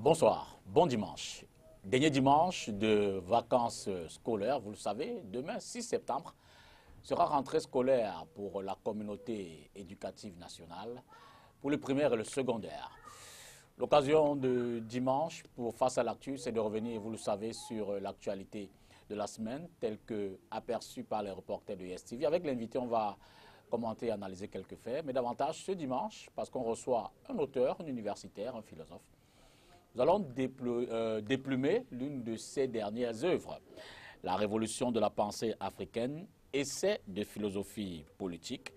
Bonsoir, bon dimanche. Dernier dimanche de vacances scolaires, vous le savez, demain 6 septembre sera rentrée scolaire pour la communauté éducative nationale, pour le primaire et le secondaire. L'occasion de dimanche pour Face à l'actu, c'est de revenir, vous le savez, sur l'actualité de la semaine, telle que aperçue par les reporters de YesTV. Avec l'invité, on va commenter et analyser quelques faits, mais davantage ce dimanche, parce qu'on reçoit un auteur, un universitaire, un philosophe. Nous allons déplumer l'une de ses dernières œuvres, La révolution de la pensée africaine, essai de philosophie politique,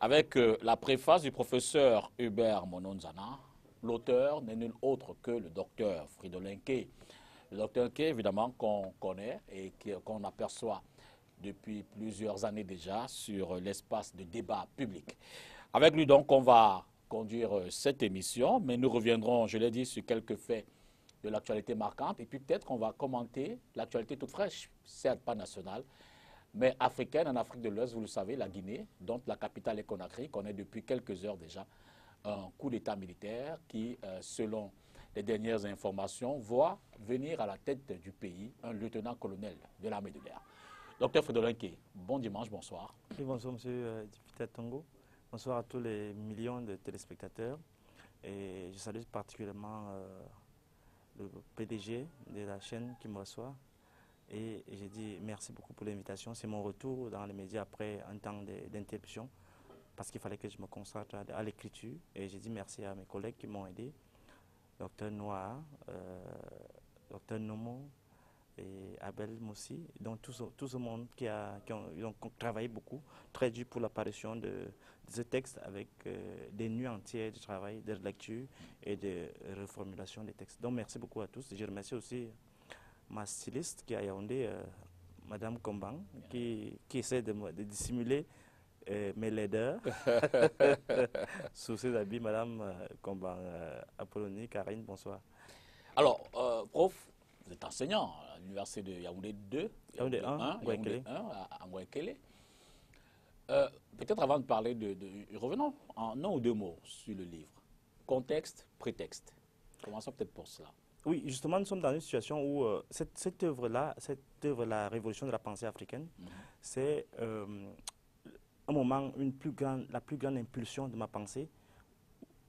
avec la préface du professeur Hubert Mononzana. L'auteur n'est nul autre que le docteur Fridolin Kay. Le docteur Kay, évidemment, qu'on connaît et qu'on aperçoit depuis plusieurs années déjà sur l'espace de débat public. Avec lui, donc, on va conduire cette émission, mais nous reviendrons, je l'ai dit, sur quelques faits de l'actualité marquante, et puis peut-être qu'on va commenter l'actualité toute fraîche, certes pas nationale, mais africaine. En Afrique de l'Ouest, vous le savez, la Guinée, dont la capitale est Conakry, connaît depuis quelques heures déjà un coup d'État militaire qui, selon les dernières informations, voit venir à la tête du pays un lieutenant-colonel de l'armée de l'air. Docteur Fridolin Kay, bon dimanche, bonsoir. Oui, bonsoir, monsieur député Tongo. Bonsoir à tous les millions de téléspectateurs. Et je salue particulièrement le PDG de la chaîne qui me reçoit. Et j'ai dit merci beaucoup pour l'invitation. C'est mon retour dans les médias après un temps d'interruption, parce qu'il fallait que je me consacre à l'écriture. Et j'ai dit merci à mes collègues qui m'ont aidé, Docteur Noir, Docteur Nomo, et Abel Moussi, donc tout ce monde qui ont travaillé beaucoup, très dur pour l'apparition de ce texte avec des nuits entières de travail, de lecture et de reformulation des textes. Donc merci beaucoup à tous. Je remercie aussi ma styliste qui a Yaoundé, Madame Kombang, qui essaie de dissimuler mes laideurs sous ses habits. Madame Kombang, Apollonie, Karine, bonsoir. Alors, prof, vous êtes enseignant à l'université de Yaoundé 2, Yaoundé 1, Yaoundé 1 à Ngouekele. Peut-être avant de parler revenons en un ou deux mots sur le livre. Contexte, prétexte. Commençons peut-être pour cela. Oui, justement, nous sommes dans une situation où cette œuvre-là, La révolution de la pensée africaine, c'est un moment, la plus grande impulsion de ma pensée,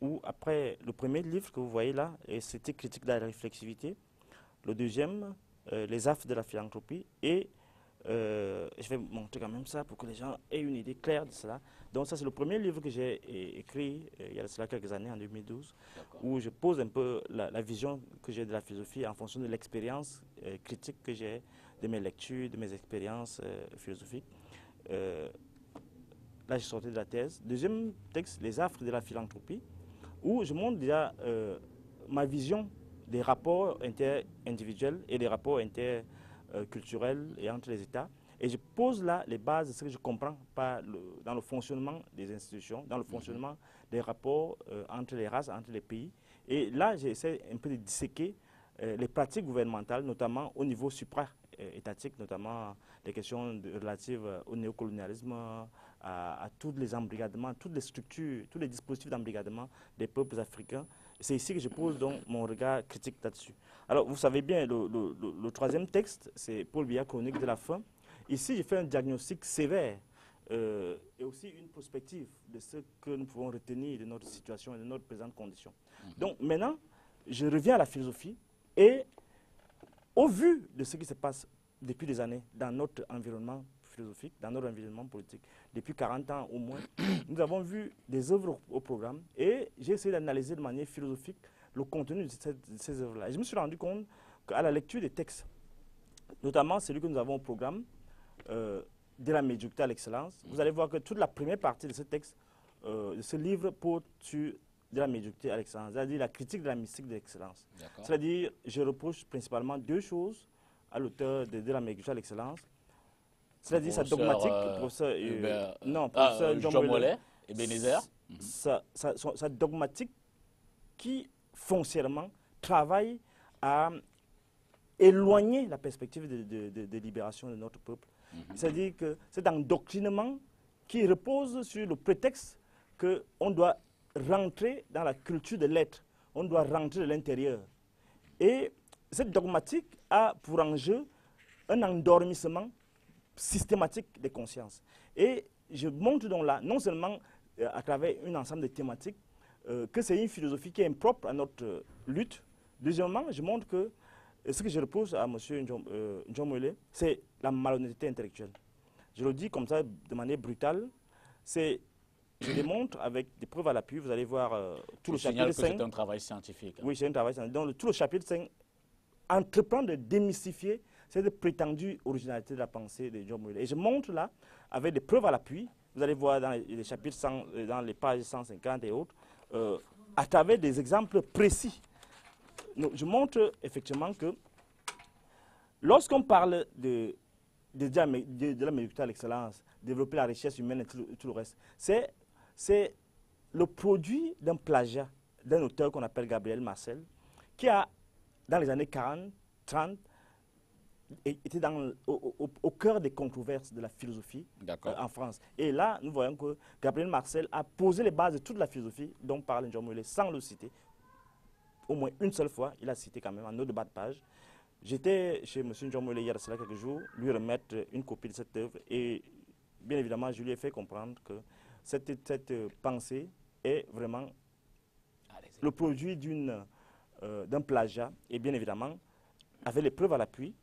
où après le premier livre que vous voyez là, c'était Critique de la réflexivité, le deuxième, Les affres de la philanthropie, et je vais montrer quand même ça pour que les gens aient une idée claire de cela. Donc ça, c'est le premier livre que j'ai écrit il y a cela quelques années, en 2012, où je pose un peu la vision que j'ai de la philosophie en fonction de l'expérience critique que j'ai de mes lectures, de mes expériences philosophiques. Là, j'ai sorti de la thèse. Deuxième texte, Les affres de la philanthropie, où je montre déjà ma vision des rapports inter-individuels et des rapports interculturels et entre les États. Et je pose là les bases de ce que je comprends dans le fonctionnement des institutions, dans le fonctionnement des rapports entre les races, entre les pays. Et là, j'essaie un peu de disséquer les pratiques gouvernementales, notamment au niveau supra-étatique, notamment les questions relatives au néocolonialisme, à tous les embrigadements, toutes les structures, tous les dispositifs d'embrigadement des peuples africains. C'est ici que je pose donc mon regard critique là-dessus. Alors, vous savez bien, le troisième texte, c'est Paul Biya, Chronique de la faim. Ici, j'ai fait un diagnostic sévère et aussi une prospective de ce que nous pouvons retenir de notre situation et de notre présente condition. Donc, maintenant, je reviens à la philosophie et au vu de ce qui se passe depuis des années dans notre environnement philosophique, dans notre environnement politique, depuis 40 ans au moins, nous avons vu des œuvres au programme et j'ai essayé d'analyser de manière philosophique le contenu de ces œuvres-là. Et je me suis rendu compte qu'à la lecture des textes, notamment celui que nous avons au programme, de la médiocrité à l'excellence, vous allez voir que toute la première partie de ce texte, de ce livre, porte sur de la médiocrité à l'excellence, c'est-à-dire la critique de la mystique de l'excellence. C'est-à-dire, je reproche principalement deux choses à l'auteur de la médiocrité à l'excellence. C'est-à-dire sa dogmatique, professeur Jean Mollet, Ebenezer. Sa dogmatique qui, foncièrement, travaille à éloigner la perspective de libération de notre peuple. C'est-à-dire que c'est un endoctrinement qui repose sur le prétexte qu'on doit rentrer dans la culture de l'être, on doit rentrer de l'intérieur. Et cette dogmatique a pour enjeu un endormissement systématique des consciences. Et je montre donc là, non seulement à travers un ensemble de thématiques, que c'est une philosophie qui est impropre à notre lutte. Deuxièmement, je montre que ce que je repose à M. Njomwele, c'est la malhonnêteté intellectuelle. Je le dis comme ça de manière brutale. Je démontre avec des preuves à l'appui. Vous allez voir tout le chapitre 5. C'est un travail scientifique. Oui, c'est un travail scientifique. Donc, tout le chapitre 5 entreprend de démystifier cette prétendue originalité de la pensée de Njomwele. Et je montre là, avec des preuves à l'appui, vous allez voir dans les chapitres 100, dans les pages 150 et autres, à travers des exemples précis. Donc, je montre effectivement que lorsqu'on parle de la médiocrité à l'excellence, développer la richesse humaine et tout le reste, c'est le produit d'un plagiat d'un auteur qu'on appelle Gabriel Marcel, qui a, dans les années 40, 30, était au cœur des controverses de la philosophie en France. Et là, nous voyons que Gabriel Marcel a posé les bases de toute la philosophie dont parle Njomwele sans le citer. Au moins une seule fois, il a cité quand même en note de bas de page. J'étais chez M. Njomwele hier, cela quelques jours, lui remettre une copie de cette œuvre et bien évidemment, je lui ai fait comprendre que cette pensée est vraiment le produit d'un plagiat et bien évidemment, avec les preuves à l'appui.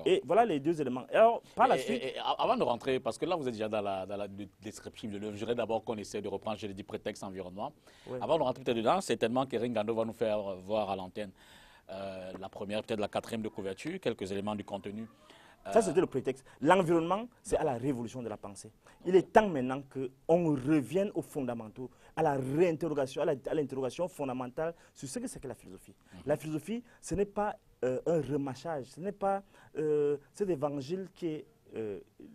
Et voilà les deux éléments. Alors, par la suite... avant de rentrer, parce que là, vous êtes déjà dans la description de l'œuvre, je voudrais d'abord qu'on essaie de reprendre, je l'ai dit, prétexte environnement. Ouais. Avant de rentrer peut-être dedans, certainement qu'Erin Gando va nous faire voir à l'antenne la première, peut-être la quatrième de couverture, quelques éléments du contenu. Ça, c'était le prétexte. L'environnement, c'est à la révolution de la pensée. Il est temps maintenant qu'on revienne aux fondamentaux, à la réinterrogation, à l'interrogation fondamentale sur ce que c'est que la philosophie. La philosophie, ce n'est pas un remâchage, ce n'est pas cet évangile qui est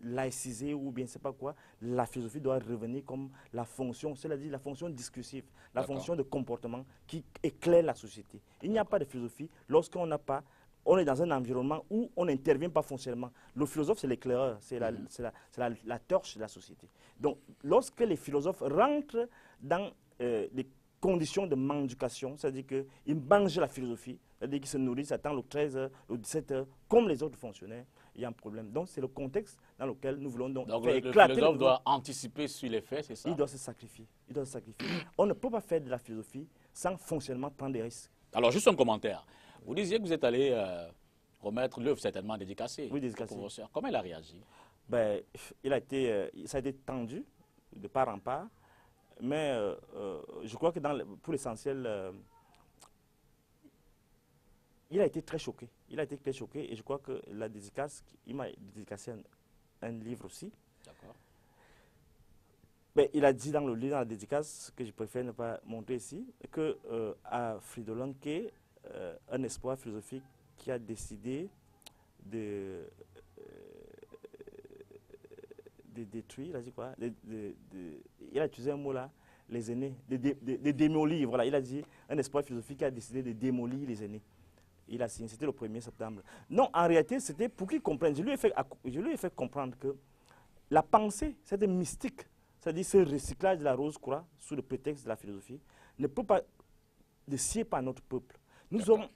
laïcisé ou bien c'est pas quoi. La philosophie doit revenir comme la fonction, c'est-à-dire la fonction discursive, la fonction de comportement qui éclaire la société. Il n'y a pas de philosophie lorsqu'on n'a pas... On est dans un environnement où on n'intervient pas foncièrement. Le philosophe, c'est l'éclaireur, c'est la torche de la société. Donc, lorsque les philosophes rentrent dans des conditions de mendication, c'est-à-dire qu'ils mangent la philosophie, c'est-à-dire qu'ils se nourrissent, attendent le 13h, le 17h, comme les autres fonctionnaires, il y a un problème. Donc, c'est le contexte dans lequel nous voulons donc faire éclater. Le philosophe doit anticiper sur les faits, c'est ça? Il doit se sacrifier. Il doit se sacrifier. On ne peut pas faire de la philosophie sans foncièrement prendre des risques. Alors, juste un commentaire. Vous disiez que vous êtes allé remettre l'œuvre certainement dédicacée. Oui, dédicacée. Comment elle a réagi? Ben, ça a été tendu de part en part, mais je crois que pour l'essentiel, il a été très choqué. Il a été très choqué et je crois que la dédicace, il m'a dédicacé un livre aussi. D'accord. Ben, il a dit dans le livre, dans la dédicace, que je préfère ne pas montrer ici, que à Fridolin Kay, un espoir philosophique qui a décidé de détruire, il a dit quoi, il a utilisé un mot là, les aînés, de démolir, voilà, il a dit un espoir philosophique qui a décidé de démolir les aînés. Il a signé, c'était le 1er septembre. Non, en réalité, c'était pour qu'il comprenne, je lui ai fait comprendre que la pensée, c'était mystique, c'est-à-dire ce recyclage de la rose croix sous le prétexte de la philosophie, ne peut pas de scier par notre peuple. Nous sommes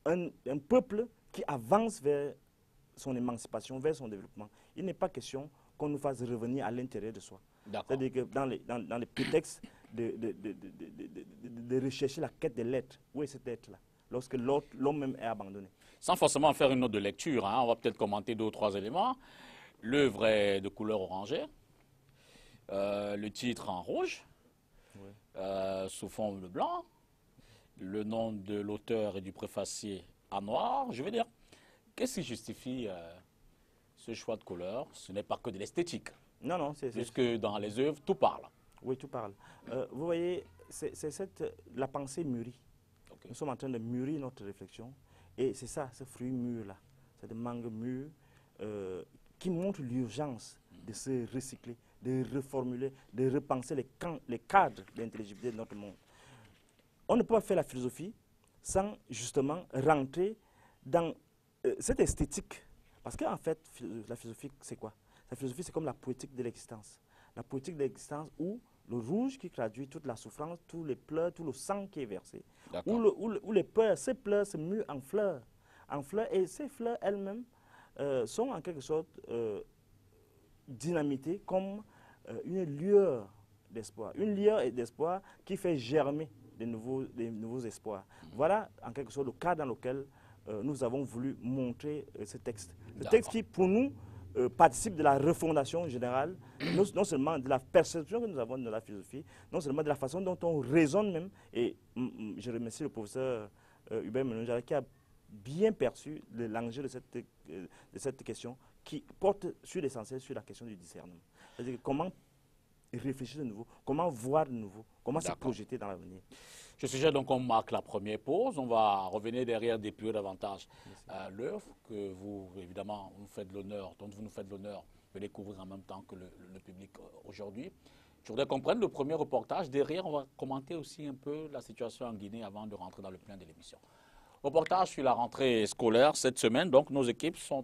un peuple qui avance vers son émancipation, vers son développement. Il n'est pas question qu'on nous fasse revenir à l'intérieur de soi. C'est-à-dire que dans les prétextes de rechercher la quête de l'être, où est cet être-là, lorsque l'homme même est abandonné? Sans forcément faire une note de lecture, hein, on va peut-être commenter 2 ou 3 éléments. L'œuvre est de couleur orangée, le titre en rouge, sous fond de blanc. Le nom de l'auteur et du préfacier en noir. Je veux dire, qu'est-ce qui justifie ce choix de couleur? Ce n'est pas que de l'esthétique. Non, non. Puisque dans les œuvres, tout parle. Oui, tout parle. Vous voyez, la pensée mûrit. Okay. Nous sommes en train de mûrir notre réflexion. Et c'est ça, ce fruit mûr-là. C'est des mangues mûres qui montrent l'urgence de se recycler, de reformuler, de repenser les cadres d'intelligibilité de notre monde. On ne peut pas faire la philosophie sans justement rentrer dans cette esthétique. Parce qu'en fait, la philosophie, c'est quoi? La philosophie, c'est comme la poétique de l'existence. La poétique de l'existence où Le rouge qui traduit toute la souffrance, tous les pleurs, tout le sang qui est versé. Où les pleurs, ces pleurs se muent en fleurs. Et ces fleurs elles-mêmes sont en quelque sorte dynamitées comme une lueur d'espoir. Une lueur d'espoir qui fait germer des nouveaux espoirs. Voilà en quelque sorte le cas dans lequel nous avons voulu montrer ce texte. Le texte qui, pour nous, participe de la refondation générale, non seulement de la perception que nous avons de la philosophie, non seulement de la façon dont on raisonne même. Et je remercie le professeur Hubert Menonjara qui a bien perçu l'enjeu de cette question qui porte sur l'essentiel, sur la question du discernement. C'est-à-dire comment réfléchir de nouveau, comment voir de nouveau, comment se projeter dans l'avenir. Je suggère donc qu'on marque la première pause. On va revenir derrière dépluer davantage l'œuvre que vous, évidemment, dont vous nous faites l'honneur de découvrir en même temps que le public aujourd'hui. Je voudrais qu'on prenne le premier reportage. Derrière, on va commenter aussi un peu la situation en Guinée avant de rentrer dans le plein de l'émission. Reportage sur la rentrée scolaire cette semaine. Donc, nos équipes sont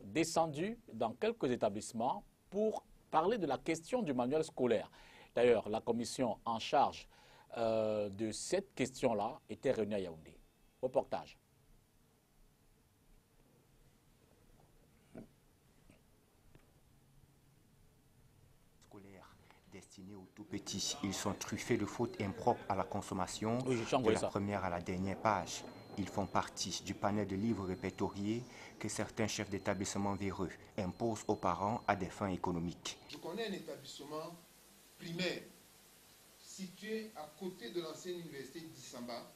descendues dans quelques établissements pour parler de la question du manuel scolaire. D'ailleurs, la commission en charge de cette question-là était réunie à Yaoundé. Reportage. Scolaires destinés aux tout petits, ils sont truffés de fautes impropres à la consommation, de la première à la dernière page. Ils font partie du panel de livres répertoriés que certains chefs d'établissement véreux imposent aux parents à des fins économiques. Je connais un établissement primaire situé à côté de l'ancienne université d'Issamba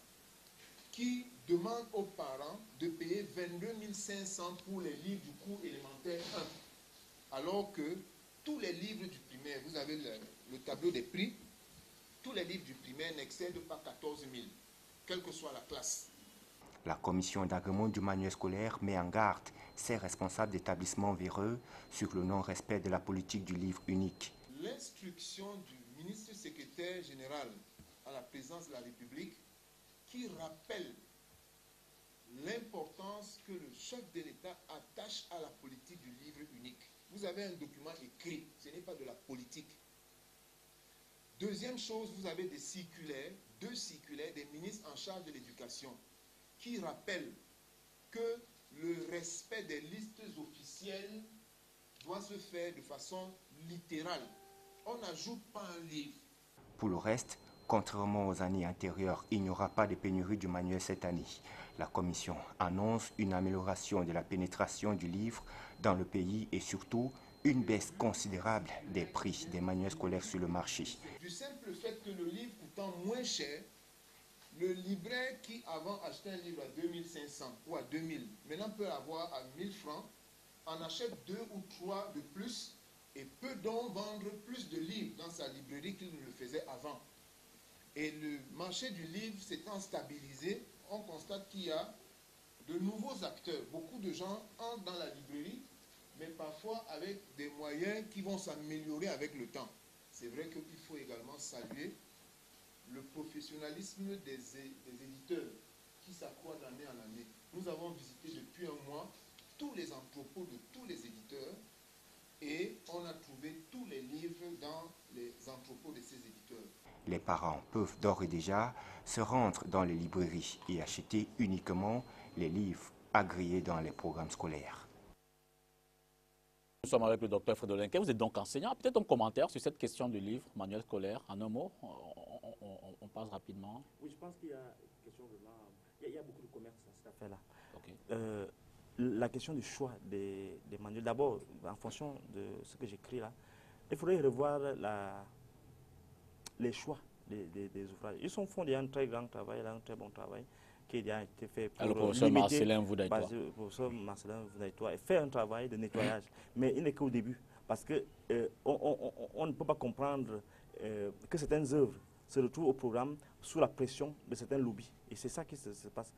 qui demande aux parents de payer 22 500 pour les livres du cours élémentaire 1. Alors que tous les livres du primaire, vous avez le tableau des prix, tous les livres du primaire n'excèdent pas 14 000, quelle que soit la classe. La commission d'agrément du manuel scolaire met en garde ses responsables d'établissements véreux sur le non-respect de la politique du livre unique. L'instruction du ministre secrétaire général à la présidence de la République qui rappelle l'importance que le chef de l'État attache à la politique du livre unique. Vous avez un document écrit, ce n'est pas de la politique. Deuxième chose, vous avez des circulaires, 2 circulaires des ministres en charge de l'éducation qui rappellent que le respect des listes officielles doit se faire de façon littérale. On n'ajoute pas un livre. Pour le reste, contrairement aux années antérieures, il n'y aura pas de pénurie du manuel cette année. La Commission annonce une amélioration de la pénétration du livre dans le pays et surtout une baisse considérable des prix des manuels scolaires sur le marché. Du simple fait que le livre coûtant moins cher, le libraire qui avant achetait un livre à 2500 ou à 2000, maintenant peut avoir à 1000 francs, en achète 2 ou 3 de plus et peut donc vendre plus de livres dans sa librairie qu'il ne le faisait avant. Et le marché du livre s'étant stabilisé, on constate qu'il y a de nouveaux acteurs. Beaucoup de gens entrent dans la librairie, mais parfois avec des moyens qui vont s'améliorer avec le temps. C'est vrai qu'il faut également saluer le professionnalisme des éditeurs qui s'accroît d'année en année. Nous avons visité depuis un mois tous les entrepôts de tous les éditeurs et on a trouvé tous les livres dans les entrepôts de ces éditeurs. Les parents peuvent d'ores et déjà se rendre dans les librairies et acheter uniquement les livres agréés dans les programmes scolaires. Nous sommes avec le docteur Frédolin. Vous êtes donc enseignant. Peut-être un commentaire sur cette question du livre, manuel scolaire, en un mot. On passe rapidement. Oui, je pense qu'il y a une question de là. Il y a beaucoup de commerce à cette affaire-là. Okay. La question du choix des manuels, d'abord, en fonction de ce que j'écris là, il faudrait revoir les choix des ouvrages. Ils font déjà un très grand travail, un très bon travail qui a été fait pour le professeur Marcelin Voudaïtois. Le professeur Marcelin Voudaïtois fait un travail de nettoyage, mais il n'est qu'au début, parce que on ne peut pas comprendre que certaines œuvres se retrouvent au programme sous la pression de certains lobbies. Et c'est ça qui se passe.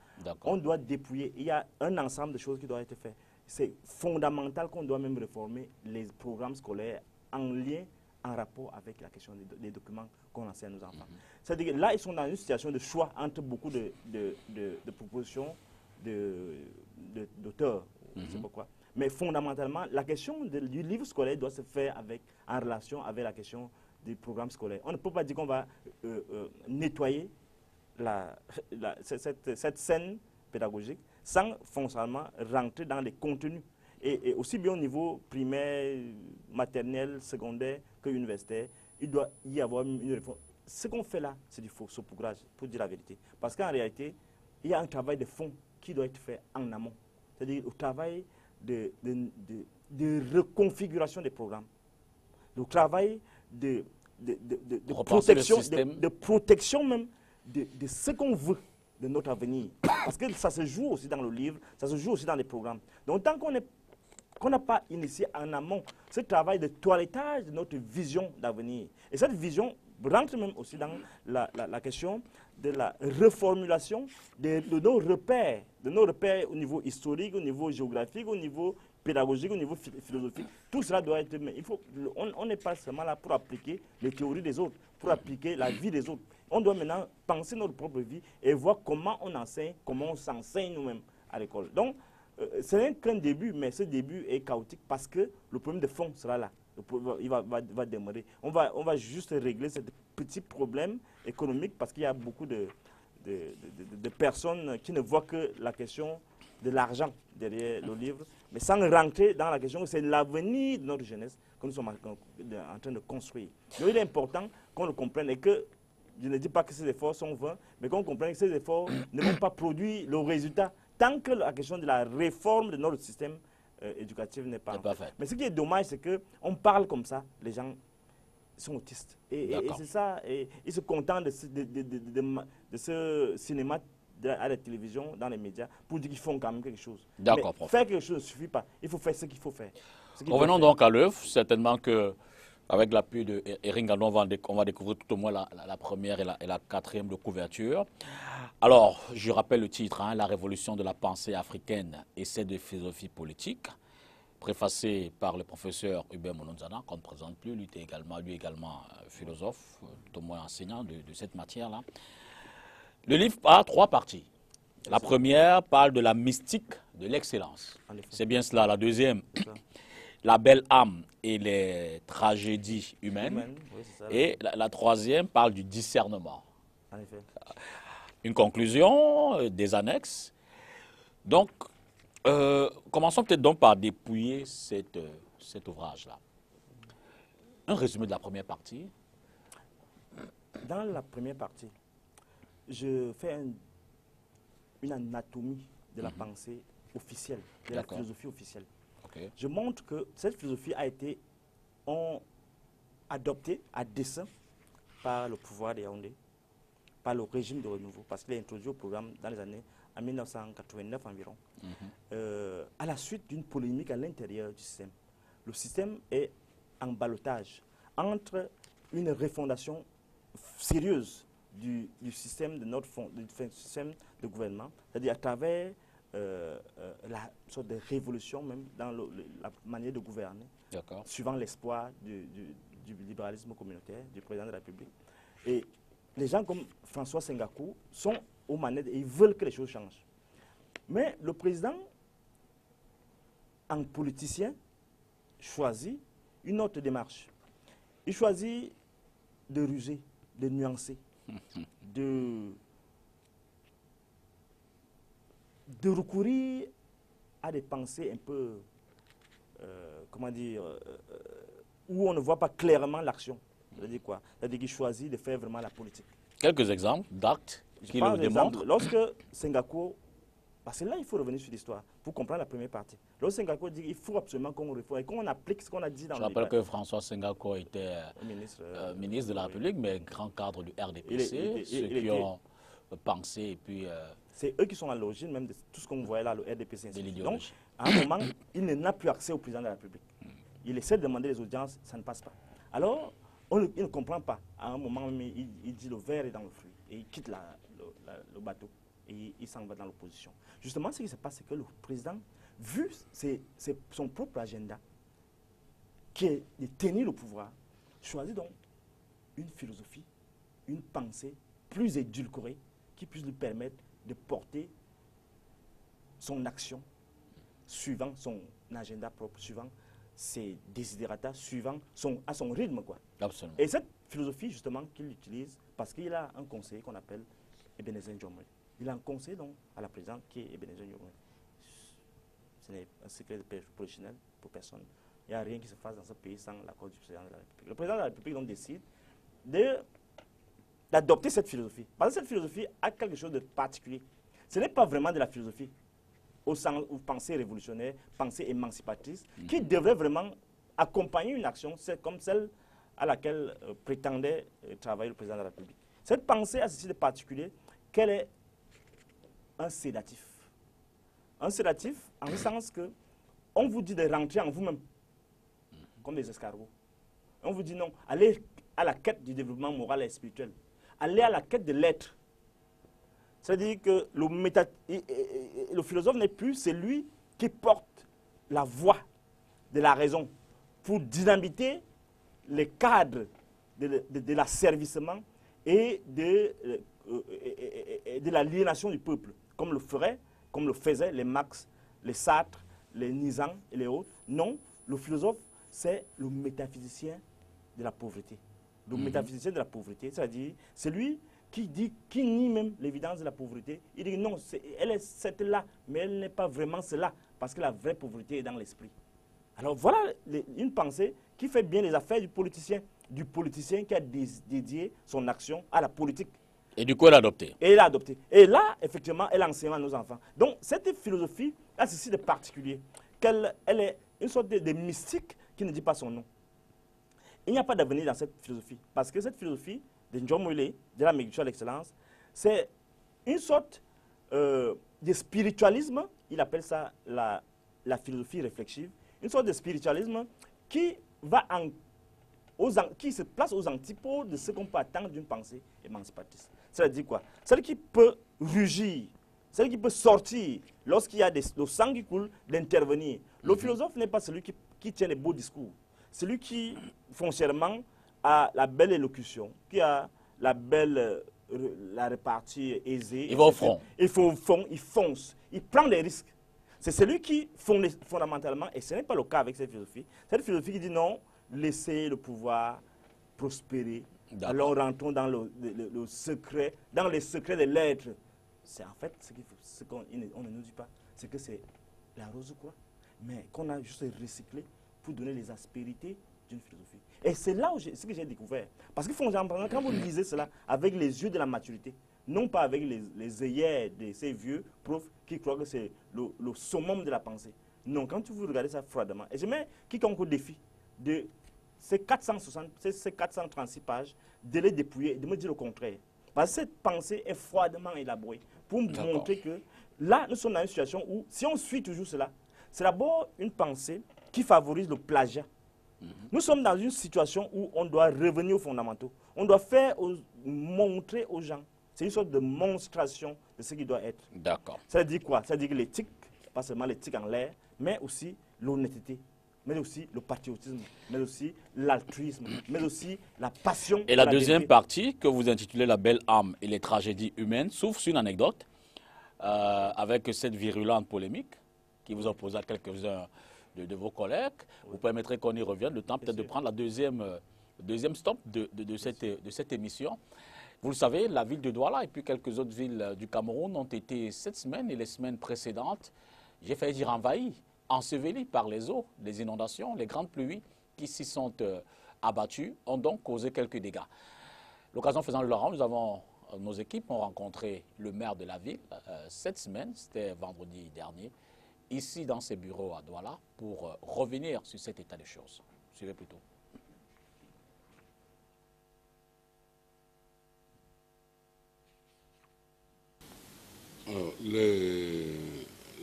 On doit dépouiller. Il y a un ensemble de choses qui doivent être faites. C'est fondamental qu'on doit même réformer les programmes scolaires en lien, en rapport avec la question des documents qu'on enseigne à nos enfants. C'est-à-dire que là, ils sont dans une situation de choix entre beaucoup de propositions d'auteurs, je ne sais pas quoi. Mais fondamentalement, la question du livre scolaire doit se faire en relation avec la question des programmes scolaires. On ne peut pas dire qu'on va nettoyer cette scène pédagogique sans foncièrement rentrer dans les contenus. Et aussi bien au niveau primaire, maternel, secondaire que universitaire, il doit y avoir une réforme. Ce qu'on fait là, c'est du faux saupoudrage, pour dire la vérité. Parce qu'en réalité, il y a un travail de fond qui doit être fait en amont. C'est-à-dire le travail de reconfiguration des programmes, le travail de protection même de ce qu'on veut de notre avenir. Parce que ça se joue aussi dans le livre, ça se joue aussi dans les programmes. Donc tant qu'on n'a pas initié en amont ce travail de toilettage de notre vision d'avenir, et cette vision rentre même aussi dans la question de la reformulation de nos repères au niveau historique, au niveau géographique, au niveau pédagogique, au niveau philosophique. Tout cela doit être... Mais on n'est pas seulement là pour appliquer les théories des autres, pour appliquer la vie des autres. On doit maintenant penser notre propre vie et voir comment on enseigne, comment on s'enseigne nous-mêmes à l'école. Donc, ce n'est qu'un début, mais ce début est chaotique parce que le problème de fond sera là. Il va demeurer. On va juste régler ce petit problème économique parce qu'il y a beaucoup de personnes qui ne voient que la question de l'argent derrière le livre, mais sans rentrer dans la question que c'est l'avenir de notre jeunesse que nous sommes en train de construire. Donc il est important qu'on le comprenne et que, je ne dis pas que ces efforts sont vains, mais qu'on comprenne que ces efforts ne vont pas produire le résultat tant que la question de la réforme de notre système éducatif n'est pas faite. Mais ce qui est dommage, c'est qu'on parle comme ça, les gens sont autistes. Et c'est ça, et ils se contentent de ce cinéma à la télévision, dans les médias, pour dire qu'ils font quand même quelque chose. D'accord, prof. Faire quelque chose ne suffit pas. Il faut faire ce qu'il faut faire. Revenons donc à l'œuvre. Certainement qu'avec l'appui d'Eric Ngandou, on va découvrir tout au moins la première et la quatrième de couverture. Alors, je rappelle le titre, hein, La révolution de la pensée africaine, essai de philosophie politique, préfacé par le professeur Hubert Mononzana, qu'on ne présente plus, lui également philosophe, tout au moins enseignant de cette matière-là. Le livre a 3 parties. La première parle de la mystique de l'excellence. C'est bien cela. La deuxième, la belle âme et les tragédies humaines. Oui, et la troisième parle du discernement. En effet. Une conclusion, des annexes. Donc, commençons peut-être donc par dépouiller cet ouvrage-là. Un résumé de la première partie. Dans la première partie, je fais une anatomie de la pensée officielle, de la philosophie officielle. Okay. Je montre que cette philosophie a été adoptée à dessein par le pouvoir de Yaoundé, par le régime de renouveau, parce qu'il est introduit au programme dans les années en 1989 environ, à la suite d'une polémique à l'intérieur du système. Le système est en ballottage entre une refondation sérieuse du système de notre système de gouvernement, c'est-à-dire à travers la sorte de révolution même dans la manière de gouverner, suivant l'espoir du libéralisme communautaire du président de la République. Et les gens comme François Sengakou sont aux manettes et ils veulent que les choses changent. Mais le président, en politicien, choisit une autre démarche. Il choisit de ruser, de nuancer, de recourir à des pensées un peu, comment dire, où on ne voit pas clairement l'action. C'est-à-dire quoi? C'est-à-dire qu'il choisit de faire vraiment la politique. Quelques exemples d'actes qui le démontrent. Lorsque Sengakou, parce que là il faut revenir sur l'histoire pour comprendre la première partie. Lorsque Sengakou dit qu'il faut absolument qu'on réforme et qu'on applique ce qu'on a dit dans le livre. Je rappelle que François Sengakou était ministre de la République, mais grand cadre du RDPC, ceux qui ont pensé et puis... C'est eux qui sont à l'origine même de tout ce qu'on voyait là, le RDPC. Donc, à un moment, il n'a plus accès au président de la République. Il essaie de demander les audiences, ça ne passe pas. Alors, il ne comprend pas. À un moment, il dit le verre est dans le fruit. Et il quitte le bateau. Et il s'en va dans l'opposition. Justement, ce qui se passe, c'est que le président, vu son propre agenda, qui est de tenir le pouvoir, choisit donc une philosophie, une pensée plus édulcorée, qui puisse lui permettre de porter son action suivant son agenda propre, suivant ses desiderata suivant à son rythme, quoi. Absolument. Et cette philosophie, justement, qu'il utilise, parce qu'il a un conseiller qu'on appelle Ebenezer Njomwe. Il a un conseiller donc, à la présidente qui est Ebenezer Njomwe. Ce n'est un secret de professionnel pour personne. Il n'y a rien qui se fasse dans ce pays sans l'accord du président de la République. Le président de la République donc décide d'adopter cette philosophie. Parce que cette philosophie a quelque chose de particulier. Ce n'est pas vraiment de la philosophie au sens où pensée révolutionnaire, pensée émancipatrice, qui devrait vraiment accompagner une action comme celle à laquelle prétendait travailler le président de la République. Cette pensée a ceci de particulier qu'elle est un sédatif. Un sédatif en ce sens que on vous dit de rentrer en vous-même, comme des escargots. On vous dit non, allez à la quête du développement moral et spirituel. Allez à la quête de l'être. C'est-à-dire que le philosophe n'est plus celui qui porte la voix de la raison pour dynamiter les cadres de l'asservissement et de l'aliénation du peuple, comme le faisaient les Marx, les Sartre, les Nizam et les autres. Non, le philosophe, c'est le métaphysicien de la pauvreté. Le métaphysicien de la pauvreté, c'est-à-dire celui qui nie même l'évidence de la pauvreté. Il dit non, elle est cette là, mais elle n'est pas vraiment cela, parce que la vraie pauvreté est dans l'esprit. Alors voilà une pensée qui fait bien les affaires du politicien qui a dédié son action à la politique. Et du coup, elle a adopté. Et elle a adopté. Et là, effectivement, elle enseigne à nos enfants. Donc, cette philosophie a ceci de particulier, qu'elle est une sorte de mystique qui ne dit pas son nom. Il n'y a pas d'avenir dans cette philosophie, parce que cette philosophie de Njomwe, de la mutuelle excellence, c'est une sorte de spiritualisme, il appelle ça la philosophie réflexive, une sorte de spiritualisme qui se place aux antipodes de ce qu'on peut attendre d'une pensée émancipatrice. C'est-à-dire quoi? Celle qui peut rugir, celle qui peut sortir lorsqu'il y a le sang qui coule, d'intervenir. Le philosophe n'est pas celui qui tient les beaux discours. Celui qui, foncièrement, a la belle élocution, qui a la répartie aisée. Il va au front. Il faut au fond, il fonce, il prend des risques. C'est celui qui, fondamentalement, et ce n'est pas le cas avec cette philosophie qui dit non, laissez le pouvoir prospérer. Alors rentrons dans le secret, dans les secrets de l'être. C'est en fait ce qu'on ne nous dit pas, c'est que c'est la rose quoi, mais qu'on a juste recyclé pour donner les aspérités d'une philosophie. Et c'est là où ce que j'ai découvert. Parce que quand vous lisez cela avec les yeux de la maturité, non pas avec les œillères de ces vieux profs qui croient que c'est le summum de la pensée. Non, quand vous regardez ça froidement, et je mets quiconque au défi de ces 436 pages, de les dépouiller et de me dire le contraire. Parce que cette pensée est froidement élaborée pour me montrer que là, nous sommes dans une situation où, si on suit toujours cela, c'est d'abord une pensée qui favorise le plagiat. Nous sommes dans une situation où on doit revenir aux fondamentaux. On doit montrer aux gens. C'est une sorte de monstration de ce qui doit être. D'accord. Ça veut dire quoi? Ça veut dire que l'éthique, pas seulement l'éthique en l'air, mais aussi l'honnêteté, mais aussi le patriotisme, mais aussi l'altruisme, mais aussi la passion. Et la deuxième partie, que vous intitulez La belle âme et les tragédies humaines, s'ouvre sur une anecdote avec cette virulente polémique qui vous opposa quelques-uns de vos collègues. Vous permettrez qu'on y revienne, le temps peut-être de prendre la deuxième stop de cette émission. Vous le savez, la ville de Douala et puis quelques autres villes du Cameroun ont été cette semaine et les semaines précédentes, j'ai failli dire envahies, ensevelies par les eaux, les inondations, les grandes pluies qui s'y sont abattues, ont donc causé quelques dégâts. L'occasion faisant le Laurent, nos équipes ont rencontré le maire de la ville cette semaine, c'était vendredi dernier, ici dans ses bureaux à Douala, pour revenir sur cet état des choses. Suivez plutôt. Alors,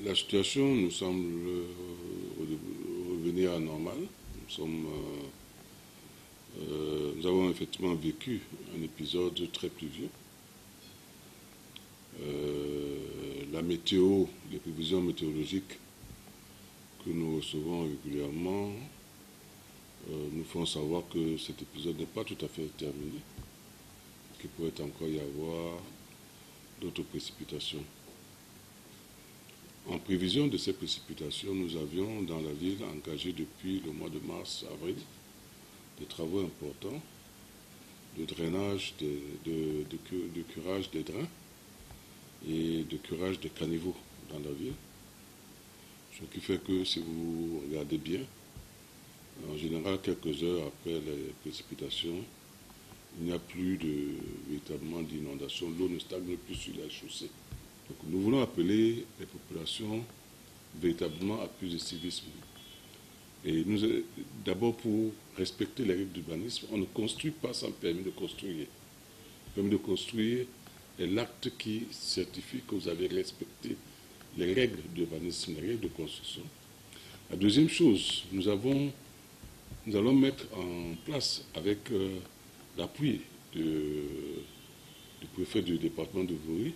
la situation nous semble revenir à normal. Nous avons effectivement vécu un épisode très pluvieux. La météo, les prévisions météorologiques que nous recevons régulièrement nous font savoir que cet épisode n'est pas tout à fait terminé, qu'il pourrait encore y avoir d'autres précipitations. En prévision de ces précipitations, nous avions dans la ville engagé depuis le mois de mars-avril des travaux importants de drainage, de curage des drains et de curage des caniveaux dans la ville. Ce qui fait que si vous regardez bien, en général, quelques heures après les précipitations, il n'y a plus véritablement d'inondation. L'eau ne stagne plus sur la chaussée. Donc nous voulons appeler les populations véritablement à plus de civisme. Et d'abord, pour respecter les règles d'urbanisme, on ne construit pas sans permis de construire. Le permis de construire est l'acte qui certifie que vous avez respecté les règles d'urbanisme, les règles de construction. La deuxième chose, nous allons mettre en place, avec l'appui du préfet du département de Vaury,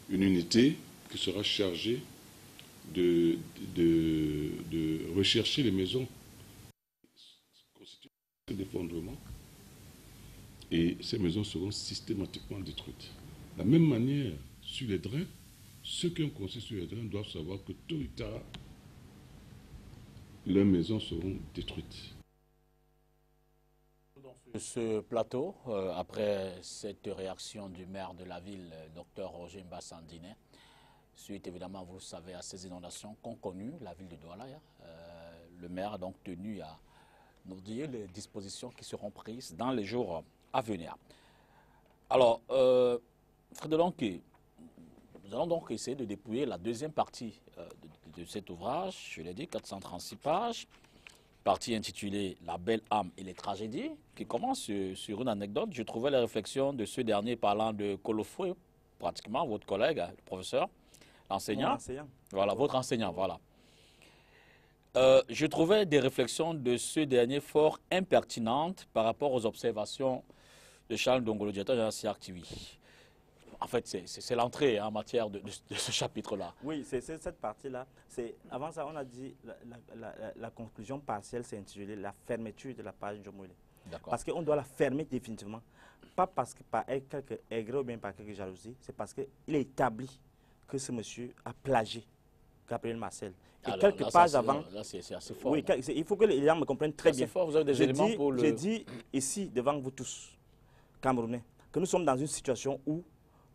une unité qui sera chargée de rechercher les maisons constituées d'effondrement, et ces maisons seront systématiquement détruites. De la même manière, sur les drains, ceux qui ont construit sur les drains doivent savoir que tôt ou tard, leurs maisons seront détruites. Ce plateau, après cette réaction du maire de la ville, Dr Roger Mbassandine, suite évidemment, vous savez, à ces inondations qu'ont connues la ville de Douala, le maire a donc tenu à nous dire les dispositions qui seront prises dans les jours à venir. Alors, Frédéric, nous allons donc essayer de dépouiller la deuxième partie de cet ouvrage, je l'ai dit, 436 pages, partie intitulée « La belle âme et les tragédies », qui commence sur une anecdote. Je trouvais les réflexions de ce dernier parlant de Kolofoué, pratiquement votre collègue, le professeur, l'enseignant. Voilà, votre enseignant, voilà. Je trouvais des réflexions de ce dernier fort impertinentes par rapport aux observations de Charles Ndongolo, directeur de la CRTV. En fait, c'est l'entrée en matière de ce chapitre-là. Oui, c'est cette partie-là. Avant ça, on a dit la conclusion partielle, c'est intitulé la fermeture de la page Njomouele. Parce qu'on doit la fermer définitivement. Pas parce que par quelque aigre ou bien par quelque jalousie, c'est parce qu'il est établi que ce monsieur a plagié Gabriel Marcel. Et alors, quelques pages avant... Là, c'est assez fort. Oui, il faut que les gens me comprennent très bien. C'est fort, vous avez des éléments pour le... J'ai dit ici, devant vous tous, Camerounais, que nous sommes dans une situation où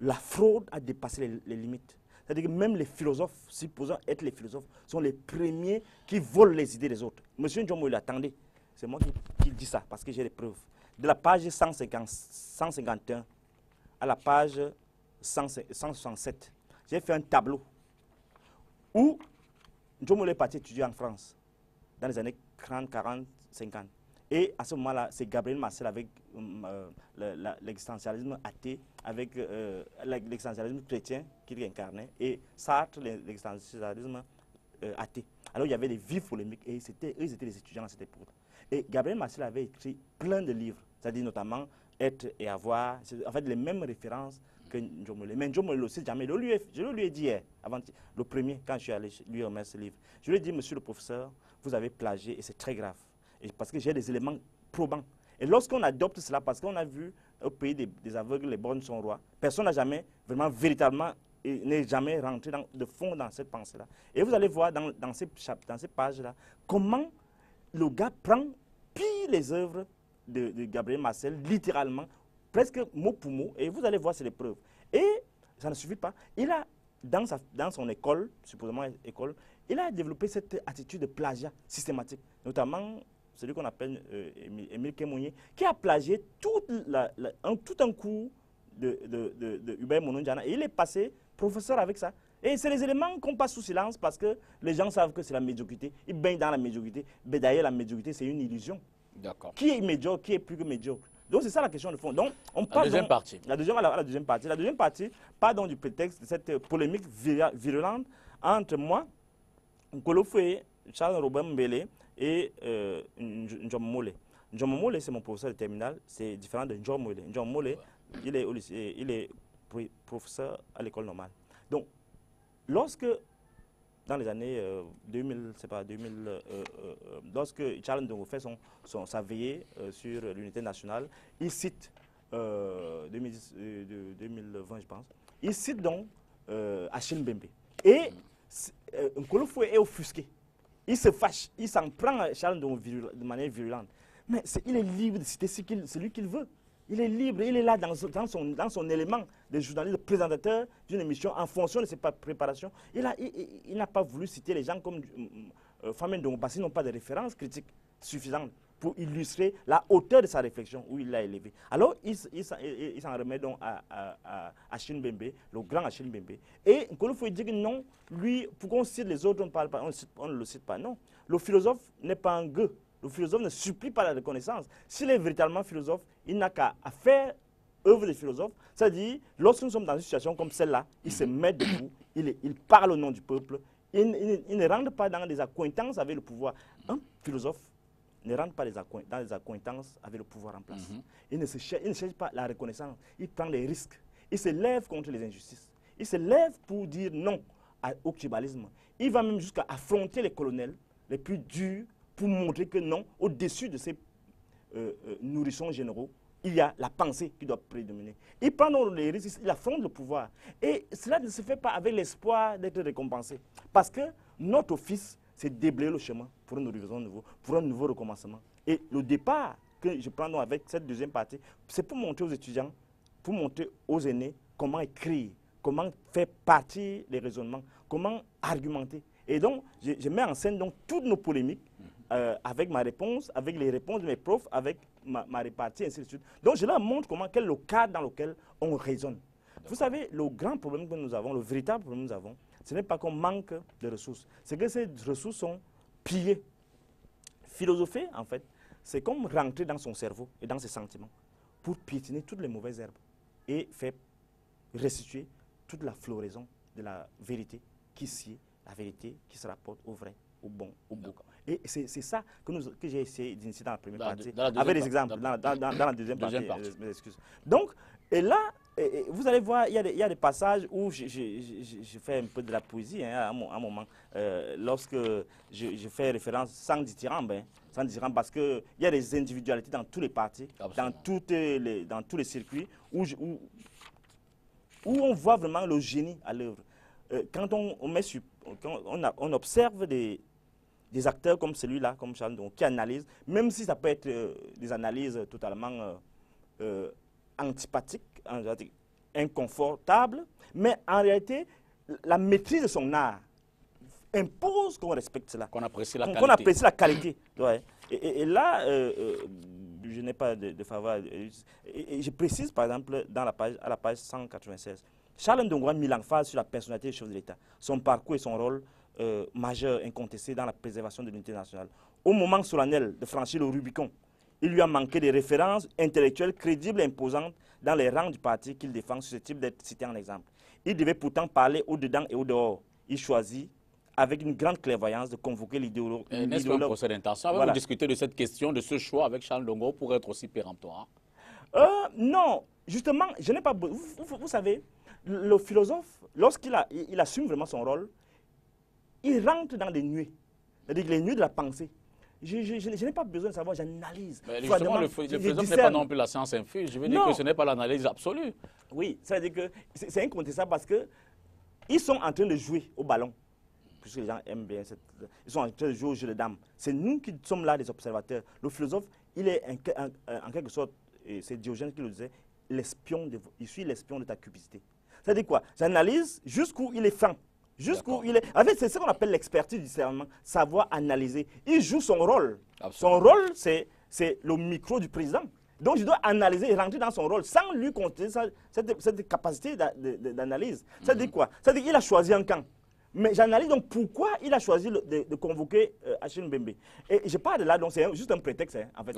la fraude a dépassé les limites. C'est-à-dire que même les philosophes, supposant être les philosophes, sont les premiers qui volent les idées des autres. Monsieur Njomouele, attendez, c'est moi qui dis ça, parce que j'ai les preuves. De la page 151 à la page 167, j'ai fait un tableau où Njomouele est parti étudier en France, dans les années 30, 40, 50. Et à ce moment-là, c'est Gabriel Marcel avec l'existentialisme athée, avec l'existentialisme chrétien qu'il incarnait, et Sartre, l'existentialisme athée. Alors il y avait des vives polémiques, et eux étaient les étudiants à cette époque. Et Gabriel Marcel avait écrit plein de livres, c'est-à-dire notamment Être et Avoir, en fait les mêmes références que Njomouele. Mais Njomouele aussi, jamais. Je lui ai dit hier, le premier, quand je suis allé lui remettre ce livre, je lui ai dit, monsieur le professeur, vous avez plagié, et c'est très grave. Et parce que j'ai des éléments probants. Et lorsqu'on adopte cela, parce qu'on a vu au pays des aveugles, les bornes sont rois, personne n'a jamais, vraiment, véritablement, n'est jamais rentré de fond dans cette pensée-là. Et vous allez voir dans ces pages-là, comment le gars prend, pille les œuvres de Gabriel Marcel, littéralement, presque mot pour mot, et vous allez voir, c'est les preuves. Et ça ne suffit pas. Il a, dans son école, supposément école, il a développé cette attitude de plagiat systématique, notamment celui qu'on appelle Émile Kémounié, qui a plagié tout un cours de Hubert Monondiana. Et il est passé professeur avec ça. Et c'est les éléments qu'on passe sous silence parce que les gens savent que c'est la médiocrité. Ils baignent dans la médiocrité. Mais d'ailleurs, la médiocrité, c'est une illusion. D'accord. Qui est médiocre, qui est plus que médiocre? Donc c'est ça la question de fond. Donc, on parle la deuxième partie. La deuxième partie part donc du prétexte de cette polémique virulente entre moi, Kolofoué, Charles Robert Mbele et Njomouele. Njomouele, c'est mon professeur de terminale, c'est différent de Njomouele. Njomouele, il est professeur à l'école normale. Donc, lorsque, dans les années 2000, lorsque Charles Ndongo fait sa veillée sur l'unité nationale, il cite, 2020 je pense, il cite donc Achille Mbembe. Et Nkolo Foué est offusqué. Il se fâche, il s'en prend à Charles de manière virulente. Mais il est libre de citer celui qu'il veut. Il est libre, il est là dans son élément de journaliste, de présentateur d'une émission en fonction de ses préparations. Il n'a pas voulu citer les gens comme Famine Ndongo parce qu'ils n'ont pas de références critiques suffisantes pour illustrer la hauteur de sa réflexion où il l'a élevé. Alors, il s'en remet donc à Achille Mbembe, le grand Achille Mbembe. Et Nkolo Foué dit que non, lui, pourquoi on cite les autres, on ne le cite pas. Non, le philosophe n'est pas un gueux. Le philosophe ne supplie pas la reconnaissance. S'il est véritablement philosophe, il n'a qu'à faire œuvre de philosophe. C'est-à-dire, lorsque nous sommes dans une situation comme celle-là, il se met debout, il parle au nom du peuple, il ne rentre pas dans des accointances avec le pouvoir. Un philosophe ne rentre pas dans des accointances avec le pouvoir en place. Il ne cherche pas la reconnaissance, il prend les risques. Il se lève contre les injustices. Il se lève pour dire non au tribalisme. Il va même jusqu'à affronter les colonels les plus durs pour montrer que non, au-dessus de ces nourrissons généraux, il y a la pensée qui doit prédominer. Il prend donc les risques, il affronte le pouvoir. Et cela ne se fait pas avec l'espoir d'être récompensé. Parce que notre office, c'est déblayer le chemin pour une horizon nouveau, pour un nouveau recommencement. Et le départ que je prends donc avec cette deuxième partie, c'est pour montrer aux étudiants, pour montrer aux aînés comment écrire, comment faire partir les raisonnements, comment argumenter. Et donc, je mets en scène donc toutes nos polémiques avec ma réponse, avec les réponses de mes profs, avec ma répartie, ainsi de suite. Donc, je leur montre quel est le cadre dans lequel on raisonne. Vous savez, le grand problème que nous avons, le véritable problème que nous avons, ce n'est pas qu'on manque de ressources, c'est que ces ressources sont pillées. Philosopher, en fait, c'est comme rentrer dans son cerveau et dans ses sentiments pour piétiner toutes les mauvaises herbes et faire restituer toute la floraison de la vérité qui sied, la vérité qui se rapporte au vrai, au bon, au beau. Et c'est ça que j'ai essayé d'initier dans la première partie, avec des exemples, dans la deuxième partie. Mes excuses. Donc, et là, vous allez voir, il y a des passages où je fais un peu de la poésie à un moment, lorsque je fais référence sans dithyrambe, parce qu'il y a des individualités dans tous les partis, dans tous les circuits, où on voit vraiment le génie à l'œuvre. Quand on observe des acteurs comme celui-là, comme Charles Ndongo, qui analysent, même si ça peut être des analyses totalement antipathiques, inconfortables, mais en réalité, la maîtrise de son art impose qu'on respecte cela. Qu'on apprécie la qualité. Qu'on apprécie la qualité. Ouais. Et là, je n'ai pas de faveur. Et je précise, par exemple, à la page 196, Charles Ndongo a mis l'emphase sur la personnalité du chef de l'État, son parcours et son rôle majeur, incontesté dans la préservation de l'unité nationale. Au moment solennel de franchir le Rubicon, il lui a manqué des références intellectuelles crédibles et imposantes dans les rangs du parti qu'il défend, susceptibles d'être cités en exemple. Il devait pourtant parler au-dedans et au-dehors. Il choisit, avec une grande clairvoyance, de convoquer l'idéologue. N'est-ce pas un procès d'intention? Avez-vous discuté de cette question, de ce choix avec Charles Ndongo pour être aussi péremptoire? Non, justement, je n'ai pas... Vous savez, le philosophe, lorsqu'il assume vraiment son rôle, il rentre dans des nuées, c'est-à-dire les nuées de la pensée. Je n'ai pas besoin de savoir, j'analyse. Justement, le philosophe n'est pas non plus la science infuse. Je veux dire que ce n'est pas l'analyse absolue. Oui, ça veut dire que c'est incontestable parce qu'ils sont en train de jouer au ballon. Puisque les gens aiment bien ils sont en train de jouer au jeu de dames. C'est nous qui sommes là, les observateurs. Le philosophe, il est en quelque sorte, c'est Diogène qui le disait, il suit l'espion de ta cupidité. Ça veut dire quoi? J'analyse jusqu'où il est franc. Jusqu'où il est. En fait, c'est ce qu'on appelle l'expertise du discernement, savoir analyser. Il joue son rôle. Absolument. Son rôle, c'est le micro du président. Donc, je dois analyser et rentrer dans son rôle sans lui compter cette capacité d'analyse. Ça veut dire quoi? Ça veut dire qu'il a choisi un camp. Mais j'analyse donc pourquoi il a choisi de convoquer Achille Mbembe. Et je parle de là, donc c'est juste un prétexte. En fait,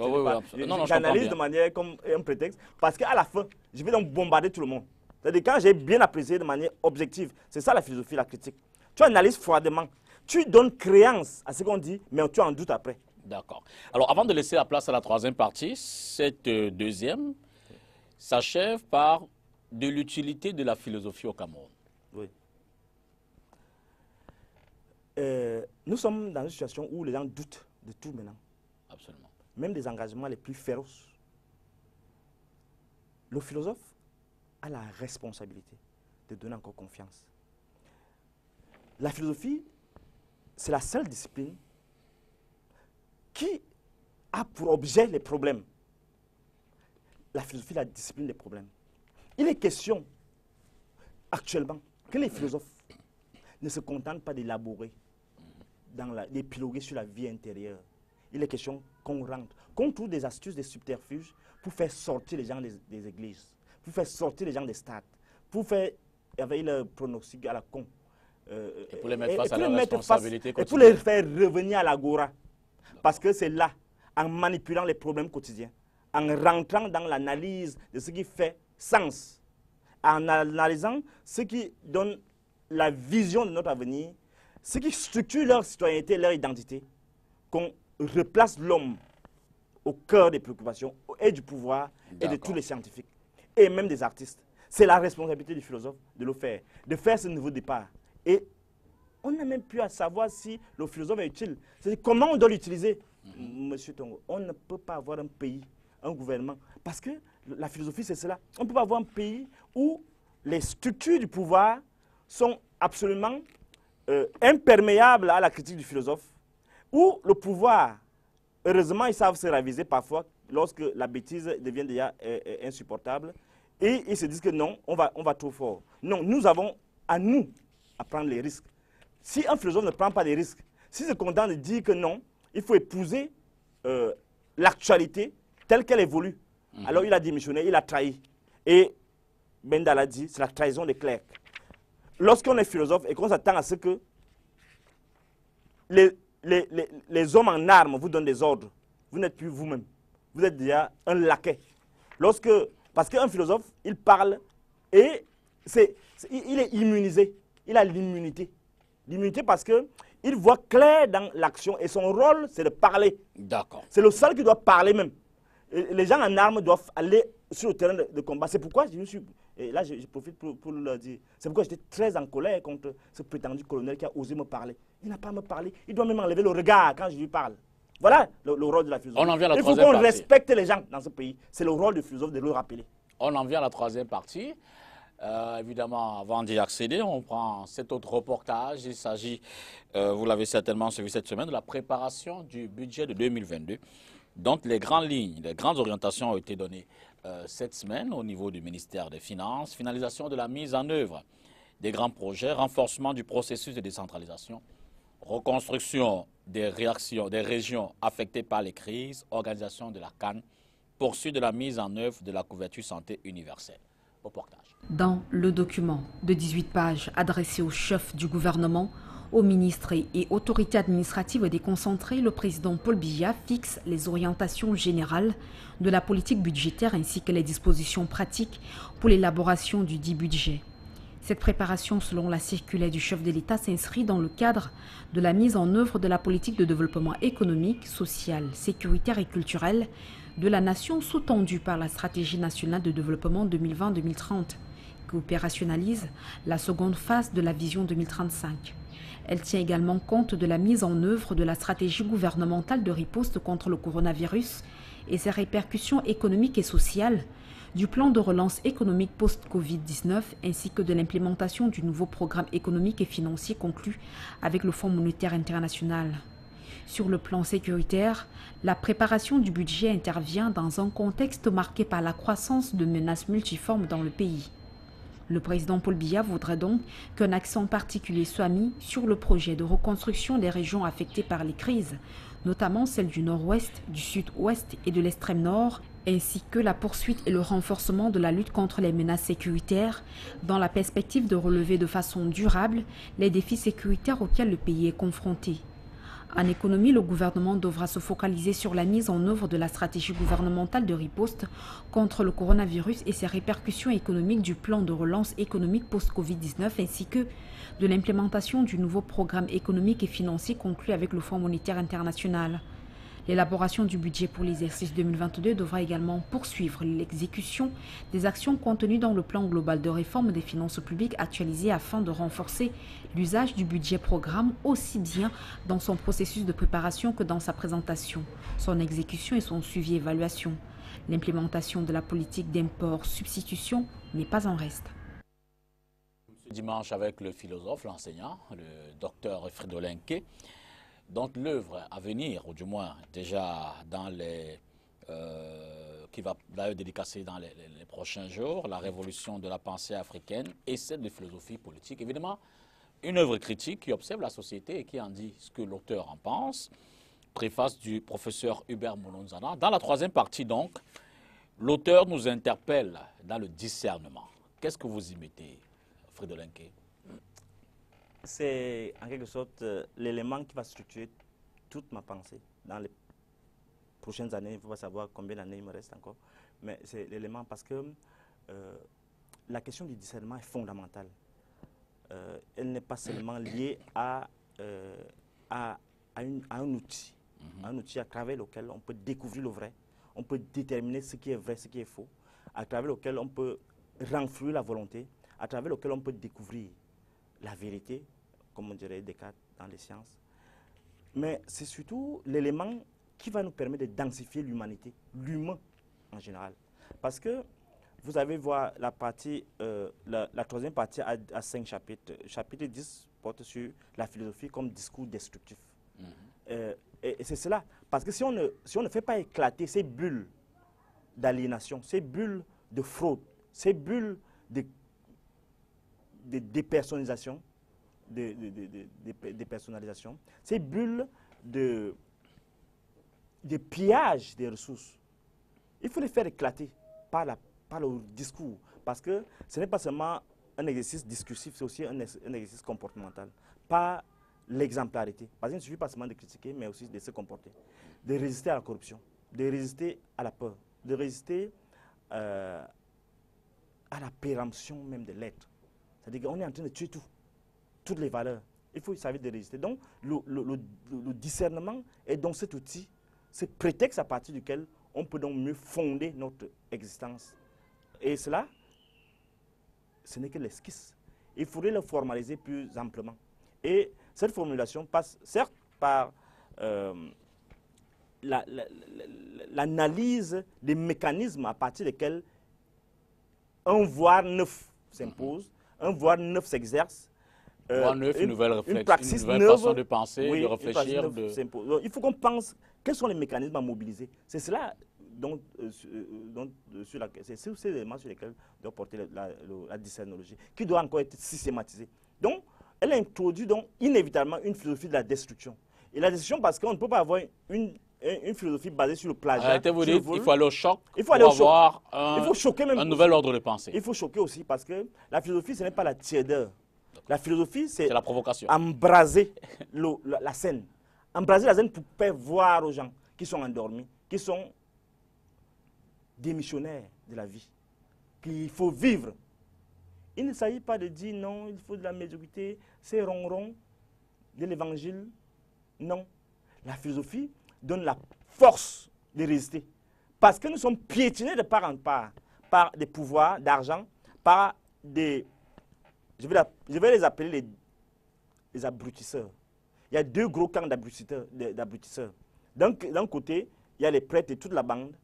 j'analyse de manière comme un prétexte parce qu'à la fin, je vais donc bombarder tout le monde. C'est-à-dire quand j'ai bien apprécié de manière objective, c'est ça la philosophie, la critique. Tu analyses froidement, tu donnes créance à ce qu'on dit, mais tu en doutes après. D'accord. Alors avant de laisser la place à la troisième partie, cette deuxième s'achève par de l'utilité de la philosophie au Cameroun. Oui. Nous sommes dans une situation où les gens doutent de tout maintenant. Absolument. Même des engagements les plus féroces. Le philosophe a la responsabilité de donner encore confiance. la philosophie, c'est la seule discipline qui a pour objet les problèmes. La philosophie est la discipline des problèmes. Il est question, actuellement, que les philosophes ne se contentent pas d'élaborer, d'épiloguer sur la vie intérieure. Il est question qu'on rentre, qu'on trouve des astuces, des subterfuges pour faire sortir les gens des églises, pour faire sortir les gens des stades, pour faire éveiller le pronostic à la con. Et pour les mettre face à leurs responsabilités quotidiennes. Et pour les faire revenir à l'agora. Parce que c'est là, en manipulant les problèmes quotidiens, en rentrant dans l'analyse de ce qui fait sens, en analysant ce qui donne la vision de notre avenir, ce qui structure leur citoyenneté, leur identité, qu'on replace l'homme au cœur des préoccupations et du pouvoir et de tous les scientifiques et même des artistes. C'est la responsabilité du philosophe de le faire, de faire ce nouveau départ. Et on n'a même plus à savoir si le philosophe est utile. C'est comment on doit l'utiliser. Monsieur Tongo, on ne peut pas avoir un pays, un gouvernement, parce que la philosophie c'est cela. On ne peut pas avoir un pays où les structures du pouvoir sont absolument imperméables à la critique du philosophe, où le pouvoir, heureusement, ils savent se raviser parfois lorsque la bêtise devient déjà insupportable, et ils se disent que non, on va trop fort. Non, nous avons à nous à prendre les risques. Si un philosophe ne prend pas des risques, s'il se contente de dire que non, il faut épouser l'actualité telle qu'elle évolue, alors il a démissionné, il a trahi. Et Bendal a dit, c'est la trahison des clercs. Lorsqu'on est philosophe et qu'on s'attend à ce que les hommes en armes vous donnent des ordres, vous n'êtes plus vous-même. Vous êtes déjà un laquais. Parce qu'un philosophe, il parle et il est immunisé. Il a l'immunité. L'immunité parce qu'il voit clair dans l'action et son rôle, c'est de parler. D'accord. C'est le seul qui doit parler même. Et les gens en armes doivent aller sur le terrain de combat. C'est pourquoi et là je profite pour le dire, c'est pourquoi j'étais très en colère contre ce prétendu colonel qui a osé me parler. Il n'a pas à me parler, il doit même enlever le regard quand je lui parle. Voilà le rôle de la philosophie. On en vient à la il faut qu'on respecte les gens dans ce pays. C'est le rôle du philosophe de le rappeler. On en vient à la troisième partie. Évidemment, avant d'y accéder, on prend cet autre reportage. Il s'agit, vous l'avez certainement suivi cette semaine, de la préparation du budget de 2022. dont les grandes lignes, les grandes orientations ont été données cette semaine au niveau du ministère des Finances. Finalisation de la mise en œuvre des grands projets, renforcement du processus de décentralisation, reconstruction des régions affectées par les crises, organisation de la CAN, poursuite de la mise en œuvre de la couverture santé universelle. Reportage. Dans le document de 18 pages adressé au chef du gouvernement, aux ministres et autorités administratives déconcentrées, le président Paul Biya fixe les orientations générales de la politique budgétaire ainsi que les dispositions pratiques pour l'élaboration du dit budget. Cette préparation, selon la circulaire du chef de l'État, s'inscrit dans le cadre de la mise en œuvre de la politique de développement économique, social, sécuritaire et culturel de la nation sous-tendue par la stratégie nationale de développement 2020-2030, qui opérationnalise la seconde phase de la vision 2035. Elle tient également compte de la mise en œuvre de la stratégie gouvernementale de riposte contre le coronavirus et ses répercussions économiques et sociales, du plan de relance économique post-Covid-19 ainsi que de l'implémentation du nouveau programme économique et financier conclu avec le Fonds monétaire international. Sur le plan sécuritaire, la préparation du budget intervient dans un contexte marqué par la croissance de menaces multiformes dans le pays. Le président Paul Biya voudrait donc qu'un accent particulier soit mis sur le projet de reconstruction des régions affectées par les crises, notamment celles du nord-ouest, du sud-ouest et de l'extrême nord, ainsi que la poursuite et le renforcement de la lutte contre les menaces sécuritaires, dans la perspective de relever de façon durable les défis sécuritaires auxquels le pays est confronté. En économie, le gouvernement devra se focaliser sur la mise en œuvre de la stratégie gouvernementale de riposte contre le coronavirus et ses répercussions économiques du plan de relance économique post-Covid-19 ainsi que de l'implémentation du nouveau programme économique et financier conclu avec le Fonds monétaire international. L'élaboration du budget pour l'exercice 2022 devra également poursuivre l'exécution des actions contenues dans le plan global de réforme des finances publiques actualisé afin de renforcer l'usage du budget programme aussi bien dans son processus de préparation que dans sa présentation, son exécution et son suivi et évaluation. L'implémentation de la politique d'import-substitution n'est pas en reste. Nous Ce dimanche avec le philosophe, l'enseignant, le docteur Fridolin Nké, dont l'œuvre à venir, ou du moins déjà dans les... qui va d'ailleurs dédicacer dans les prochains jours, la révolution de la pensée africaine et celle de philosophie politique. Évidemment, une œuvre critique qui observe la société et qui en dit ce que l'auteur en pense. Préface du professeur Hubert Molonzana. Dans la troisième partie, donc, l'auteur nous interpelle dans le discernement. Qu'est-ce que vous y mettez, Fridolin Nké? C'est en quelque sorte l'élément qui va structurer toute ma pensée dans les prochaines années. Il ne faut pas savoir combien d'années il me reste encore. Mais c'est l'élément parce que la question du discernement est fondamentale. Elle n'est pas seulement liée à un outil. Un outil à travers lequel on peut découvrir le vrai, on peut déterminer ce qui est vrai, ce qui est faux, à travers lequel on peut renflouer la volonté, à travers lequel on peut découvrir la vérité, comme on dirait Descartes dans les sciences. Mais c'est surtout l'élément qui va nous permettre de densifier l'humanité, l'humain en général. Parce que vous allez voir la partie, la troisième partie à 5 chapitres. Chapitre 10 porte sur la philosophie comme discours destructif. Et c'est cela. Parce que si on ne fait pas éclater ces bulles d'aliénation, ces bulles de fraude, ces bulles de dépersonnalisation, dépersonnalisation, ces bulles de pillage des ressources, il faut les faire éclater par le discours. Parce que ce n'est pas seulement un exercice discursif, c'est aussi un exercice comportemental. Par l'exemplarité. Parce qu'il ne suffit pas seulement de critiquer, mais aussi de se comporter. De résister à la corruption, de résister à la peur, de résister à la péremption même de l'être. C'est-à-dire qu'on est en train de tuer tout, toutes les valeurs. Il faut savoir de résister. Donc, le discernement est donc cet outil, ce prétexte à partir duquel on peut donc mieux fonder notre existence. Et cela, ce n'est que l'esquisse. Il faudrait le formaliser plus amplement. Et cette formulation passe certes par l'analyse des mécanismes à partir desquels un voire neuf s'impose, un voire neuf s'exerce. Voire neuf, une nouvelle façon de penser, oui, de réfléchir. Donc, il faut qu'on pense quels sont les mécanismes à mobiliser. C'est cela c'est ces éléments sur lesquels doit porter la discernologie, qui doit encore être systématisée. Donc, elle introduit donc inévitablement une philosophie de la destruction. Et la destruction parce qu'on ne peut pas avoir une philosophie basée sur le plagiat. Vous dites qu'il faut aller au choc pour avoir il faut choquer même un nouvel ordre de pensée. Il faut choquer aussi parce que la philosophie, ce n'est pas la tiédeur. La philosophie, c'est la provocation. Embraser la scène. Embraser la scène pour faire voir aux gens qui sont endormis, qui sont démissionnaires de la vie, qu'il faut vivre. Il ne s'agit pas de dire non, il faut de la médiocrité, c'est ronron de l'évangile. Non. La philosophie donne la force de résister. Parce que nous sommes piétinés de part en part par des pouvoirs d'argent, par des... Je vais les appeler les abrutisseurs. Il y a deux gros camps d'abrutisseurs. D'un côté, il y a les prêtres et toute la bande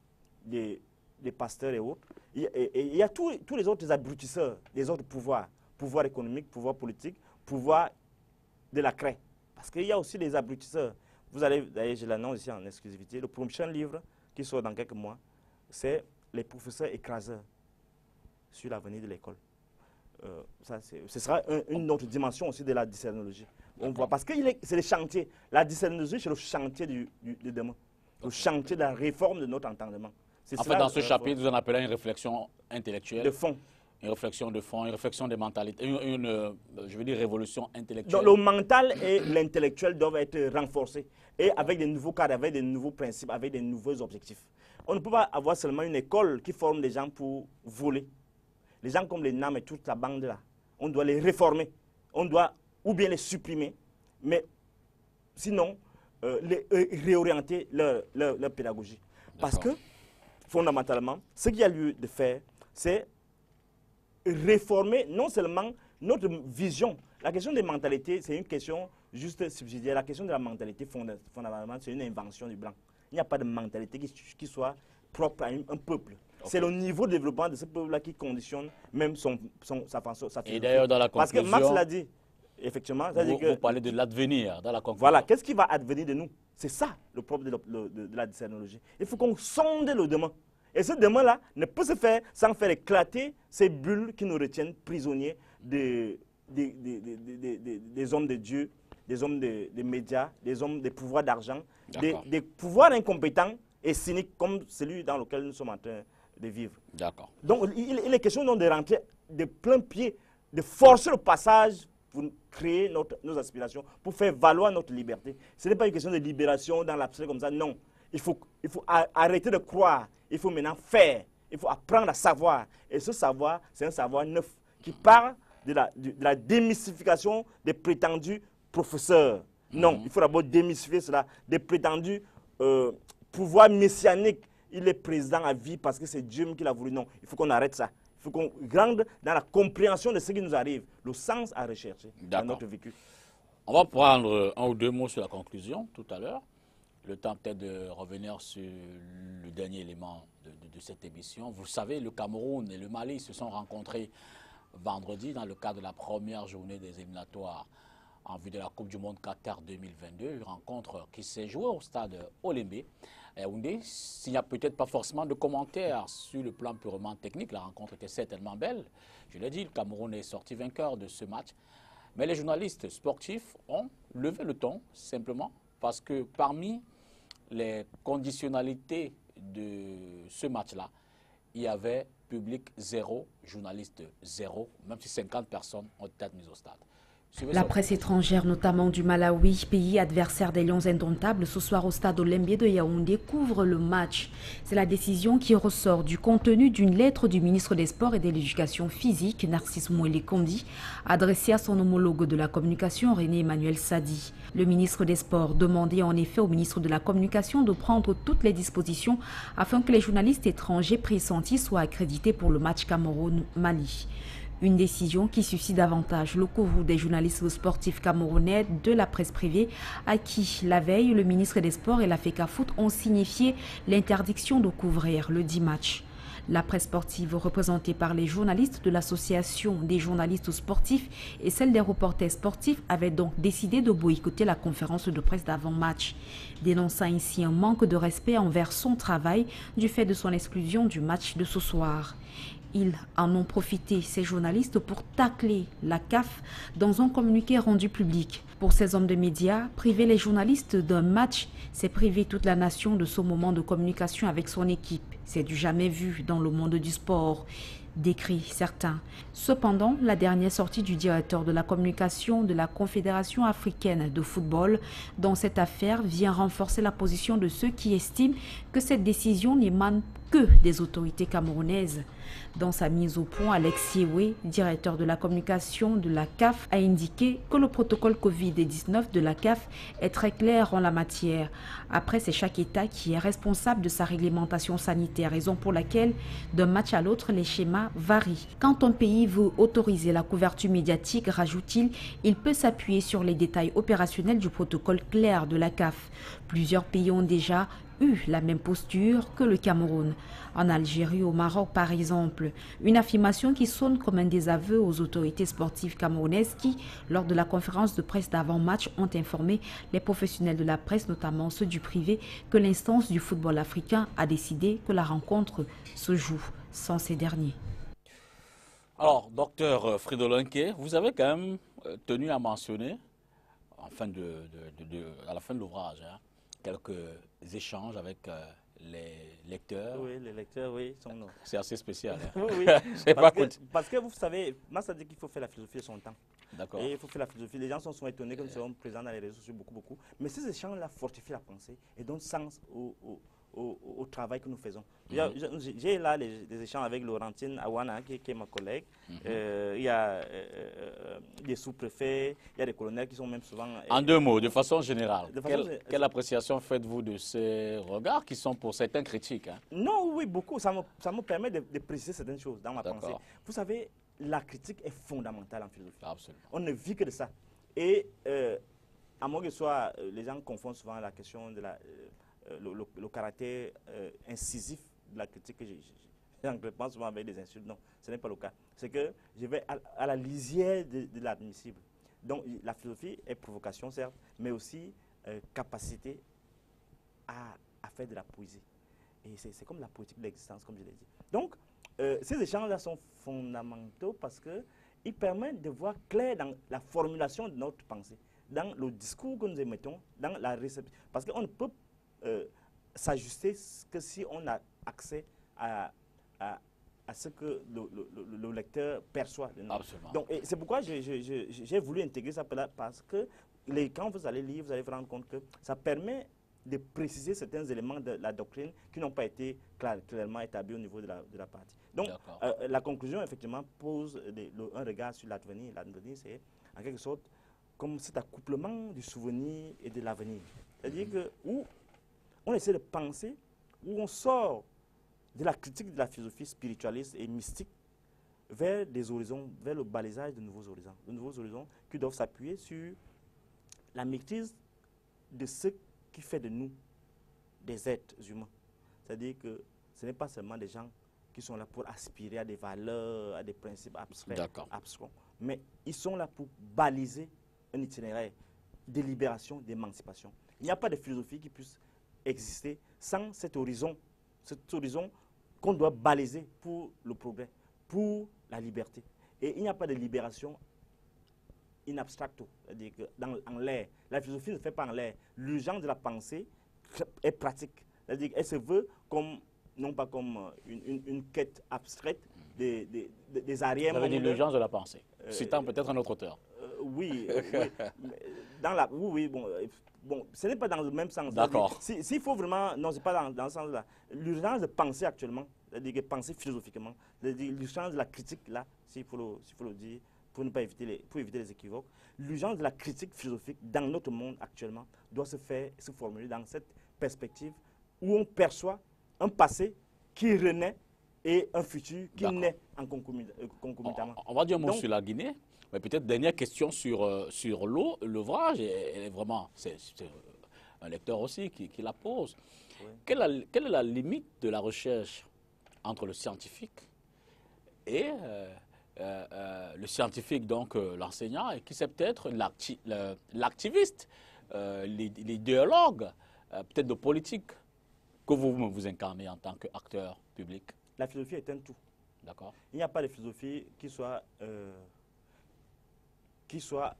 des pasteurs et autres. Il y a tous les autres abrutisseurs, les autres pouvoirs. Pouvoir économique, pouvoir politique, pouvoir de la craie. Parce qu'il y a aussi des abrutisseurs. Vous allez, d'ailleurs, je l'annonce ici en exclusivité, le prochain livre qui sort dans quelques mois, c'est les professeurs écraseurs sur l'avenir de l'école. Ce sera une autre dimension aussi de la discernologie. On voit, parce que c'est le chantier. La discernologie, c'est le chantier de demain. Le chantier de la réforme de notre entendement. En fait, dans ce chapitre, vous en appelez une réflexion intellectuelle. De fond. Une réflexion de fond, une réflexion des mentalités, je veux dire révolution intellectuelle. Donc le mental et l'intellectuel doivent être renforcés. Et avec des nouveaux cadres, avec des nouveaux principes, avec des nouveaux objectifs. On ne peut pas avoir seulement une école qui forme des gens pour voler. Les gens comme les NAM et toute la bande là, on doit les réformer. On doit ou bien les supprimer, mais sinon réorienter leur pédagogie. Parce que, fondamentalement, ce qu'il y a lieu de faire, c'est réformer non seulement notre vision. La question des mentalités, c'est une question juste subsidiaire. La question de la mentalité, fondamentalement, c'est une invention du blanc. Il n'y a pas de mentalité qui soit propre à un peuple. Okay. C'est le niveau de développement de ce peuple-là qui conditionne même sa philosophie. Et d'ailleurs, dans la conclusion... Parce que Marx l'a dit, effectivement... Vous parlez de l'advenir dans la conclusion. Voilà, qu'est-ce qui va advenir de nous? C'est ça le problème de la décennologie. Il faut qu'on sonde le demain. Et ce demain-là ne peut se faire sans faire éclater ces bulles qui nous retiennent prisonniers des hommes de Dieu, des hommes des médias, des hommes des pouvoirs d'argent, des pouvoirs incompétents et cyniques comme celui dans lequel nous sommes en train de vivre. D'accord. Donc il est question de rentrer de plein pied, de forcer le passage pour créer nos aspirations, pour faire valoir notre liberté. Ce n'est pas une question de libération dans l'abstrait comme ça, non. Il faut arrêter de croire, il faut maintenant faire, il faut apprendre à savoir. Et ce savoir, c'est un savoir neuf qui part de la démystification des prétendus professeurs. Non, il faut d'abord démystifier cela, des prétendus pouvoirs messianiques. Il est président à vie parce que c'est Dieu qui l'a voulu. Non, il faut qu'on arrête ça. Il faut qu'on grande dans la compréhension de ce qui nous arrive, le sens à rechercher dans notre vécu. On va prendre un ou deux mots sur la conclusion tout à l'heure. Le temps peut-être de revenir sur le dernier élément de cette émission. Vous le savez, le Cameroun et le Mali se sont rencontrés vendredi dans le cadre de la première journée des éliminatoires en vue de la Coupe du Monde Qatar 2022. Une rencontre qui s'est jouée au stade Olembe. S'il n'y a peut-être pas forcément de commentaires sur le plan purement technique, la rencontre était certainement belle. Je l'ai dit, le Cameroun est sorti vainqueur de ce match. Mais les journalistes sportifs ont levé le ton, simplement, parce que parmi les conditionnalités de ce match-là, il y avait public 0, journaliste 0, même si 50 personnes ont été admises au stade. La presse étrangère, notamment du Malawi, pays adversaire des Lions indomptables, ce soir au stade Olembe de Yaoundé, couvre le match. C'est la décision qui ressort du contenu d'une lettre du ministre des Sports et de l'Éducation physique, Narcisse Mouélé Kondi, adressée à son homologue de la communication, René Emmanuel Sadi. Le ministre des Sports demandait en effet au ministre de la Communication de prendre toutes les dispositions afin que les journalistes étrangers pressentis soient accrédités pour le match Cameroun-Mali. Une décision qui suscite davantage le courroux des journalistes sportifs camerounais de la presse privée à qui, la veille, le ministre des Sports et la FECAFOOT ont signifié l'interdiction de couvrir le 10 matchs. La presse sportive représentée par les journalistes de l'association des journalistes sportifs et celle des reporters sportifs avait donc décidé de boycotter la conférence de presse d'avant-match, dénonçant ainsi un manque de respect envers son travail du fait de son exclusion du match de ce soir. Ils en ont profité, ces journalistes, pour tacler la CAF dans un communiqué rendu public. Pour ces hommes de médias, priver les journalistes d'un match, c'est priver toute la nation de ce moment de communication avec son équipe. C'est du jamais vu dans le monde du sport, décrit certains. Cependant, la dernière sortie du directeur de la communication de la Confédération africaine de football dans cette affaire vient renforcer la position de ceux qui estiment que cette décision n'émane que des autorités camerounaises. Dans sa mise au point, Alex Yewé, directeur de la communication de la CAF, a indiqué que le protocole Covid-19 de la CAF est très clair en la matière. Après, c'est chaque État qui est responsable de sa réglementation sanitaire, raison pour laquelle, d'un match à l'autre, les schémas varient. Quand un pays veut autoriser la couverture médiatique, rajoute-t-il, il peut s'appuyer sur les détails opérationnels du protocole clair de la CAF. Plusieurs pays ont déjà eu la même posture que le Cameroun. En Algérie, au Maroc par exemple, une affirmation qui sonne comme un désaveu aux autorités sportives camerounaises qui, lors de la conférence de presse d'avant-match, ont informé les professionnels de la presse, notamment ceux du privé, que l'instance du football africain a décidé que la rencontre se joue sans ces derniers. Alors, docteur Fridolin-Quai, vous avez quand même tenu à mentionner, à la fin de l'ouvrage, quelques échanges avec les lecteurs. Oui, les lecteurs, oui. C'est assez spécial. Oui, parce que vous savez, moi ça dit qu'il faut faire la philosophie de son temps. D'accord. Et il faut faire la philosophie. Les gens sont étonnés que nous soyons présents dans les réseaux sociaux beaucoup. Mais ces échanges-là fortifient la pensée et donnent sens au travail que nous faisons. J'ai là des échanges avec Laurentine Awana, qui est ma collègue. Il y a des sous-préfets, il y a des colonels qui sont même souvent... En deux mots, de façon générale, quelle appréciation faites-vous de ces regards qui sont pour certains critiques? Non, oui, beaucoup. Ça me permet de préciser certaines choses dans ma pensée. Vous savez, la critique est fondamentale en philosophie. Absolument. On ne vit que de ça. Et à moins que ce soit, les gens confondent souvent la question de le caractère incisif de la critique que j'entreprends souvent avec des insultes. Non, ce n'est pas le cas. C'est que je vais à la lisière de l'admissible. Donc la philosophie est provocation, certes, mais aussi capacité à faire de la poésie. Et c'est comme la politique de l'existence, comme je l'ai dit. Donc, ces échanges-là sont fondamentaux parce qu'ils permettent de voir clair dans la formulation de notre pensée, dans le discours que nous émettons, dans la réception. Parce qu'on ne peut s'ajuster que si on a accès à ce que le lecteur perçoit de nous. Absolument. Donc, c'est pourquoi j'ai voulu intégrer ça parce que quand vous allez lire, vous allez vous rendre compte que ça permet de préciser certains éléments de la doctrine qui n'ont pas été clairement établis au niveau de la partie. Donc, la conclusion, effectivement, pose un regard sur l'avenir. L'avenir, c'est en quelque sorte comme cet accouplement du souvenir et de l'avenir. C'est-à-dire que où on essaie de penser, où on sort de la critique de la philosophie spiritualiste et mystique vers des horizons, vers le balisage de nouveaux horizons qui doivent s'appuyer sur la maîtrise de ce qui fait de nous des êtres humains. C'est-à-dire que ce n'est pas seulement des gens qui sont là pour aspirer à des valeurs, à des principes abstraits, mais ils sont là pour baliser un itinéraire de libération, d'émancipation. Il n'y a pas de philosophie qui puisse exister sans cet horizon qu'on doit baliser pour le progrès, pour la liberté. Et il n'y a pas de libération in abstracto, c'est-à-dire en l'air. La philosophie ne fait pas en l'air. L'urgence de la pensée est pratique. C'est-à-dire qu'elle se veut comme, non pas comme une quête abstraite des arrières. Vous avez dit l'urgence de la pensée, citant peut-être un autre auteur. Oui, bon, ce n'est pas dans le même sens. D'accord. S'il faut vraiment, non, c'est pas dans ce sens-là. L'urgence de penser actuellement, c'est-à-dire penser philosophiquement, l'urgence de la critique, là, s'il faut le dire, pour éviter les équivoques, l'urgence de la critique philosophique dans notre monde actuellement doit se formuler dans cette perspective où on perçoit un passé qui renaît et un futur qui naît en concomitamment. On va dire un mot sur la Guinée. Mais peut-être dernière question sur l'eau. L'ouvrage, elle est vraiment, c'est un lecteur aussi qui la pose. Oui. Quelle est la limite de la recherche entre le scientifique et le scientifique, donc l'enseignant, et qui c'est peut-être l'activiste, l'idéologue, peut-être de politique que vous incarnez en tant qu'acteur public? La philosophie est un tout. D'accord. Il n'y a pas de philosophie qui soit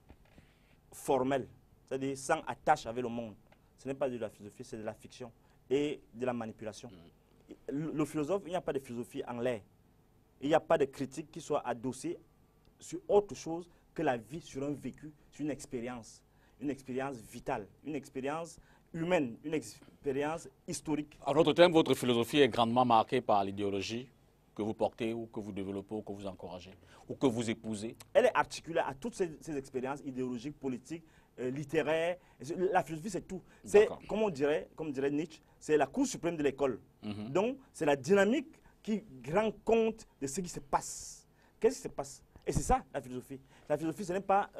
formelle, c'est-à-dire sans attache avec le monde. Ce n'est pas de la philosophie, c'est de la fiction et de la manipulation. Le philosophe, il n'y a pas de philosophie en l'air. Il n'y a pas de critique qui soit adossée sur autre chose que la vie sur un vécu, sur une expérience vitale, une expérience humaine, une expérience historique. En d'autres termes, votre philosophie est grandement marquée par l'idéologie que vous portez ou que vous développez ou que vous encouragez ou que vous épousez? Elle est articulée à toutes ces expériences idéologiques, politiques, littéraires. La philosophie, c'est tout. C'est, comme dirait Nietzsche, c'est la cour suprême de l'école. Donc, c'est la dynamique qui rend compte de ce qui se passe. Qu'est-ce qui se passe? Et c'est ça, la philosophie. La philosophie, ce n'est pas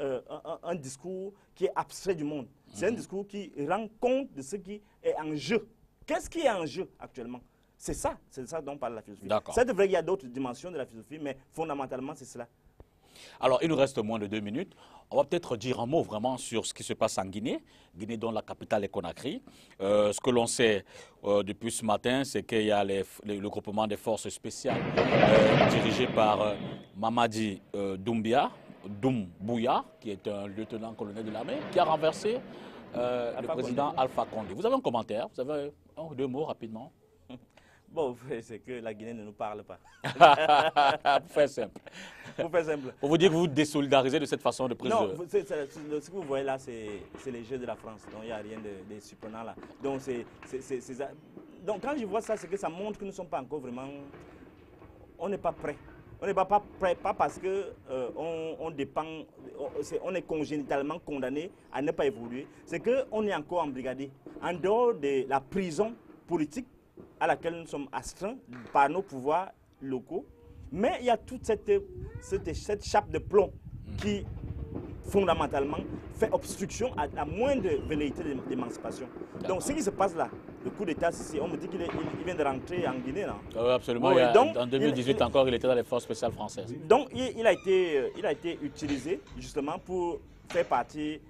un discours qui est abstrait du monde. C'est un discours qui rend compte de ce qui est en jeu. Qu'est-ce qui est en jeu actuellement? C'est ça dont parle la philosophie. C'est vrai qu'il y a d'autres dimensions de la philosophie, mais fondamentalement, c'est cela. Alors, il nous reste moins de 2 minutes. On va peut-être dire un mot vraiment sur ce qui se passe en Guinée. Guinée dont la capitale est Conakry. Ce que l'on sait depuis ce matin, c'est qu'il y a le groupement des forces spéciales dirigé par Mamadi Doumbouya, qui est un lieutenant-colonel de l'armée, qui a renversé le président Alpha Condé. Vous avez un commentaire? Vous avez un ou deux mots rapidement? Bon, c'est que la Guinée ne nous parle pas. Pour faire simple. Pour vous dire que vous vous désolidarisez de cette façon de prise. Non, ce que vous voyez là, c'est les Jeux de la France. Donc il n'y a rien de surprenant là. Donc, donc quand je vois ça, c'est que ça montre que nous ne sommes pas encore vraiment... On n'est pas prêts. On n'est pas prêts, pas parce qu'on dépend, on est congénitalement condamné à ne pas évoluer. C'est qu'on est encore embrigadé. En dehors de la prison politique, à laquelle nous sommes astreints par nos pouvoirs locaux. Mais il y a toute cette chape de plomb qui, fondamentalement, fait obstruction à la moindre velléité d'émancipation. Donc ce qui se passe là, le coup d'État, on me dit qu'il vient de rentrer en Guinée. Là. Oui, absolument. Ouais, donc, en 2018 encore, il était dans les forces spéciales françaises. Donc, il a été utilisé justement pour faire partie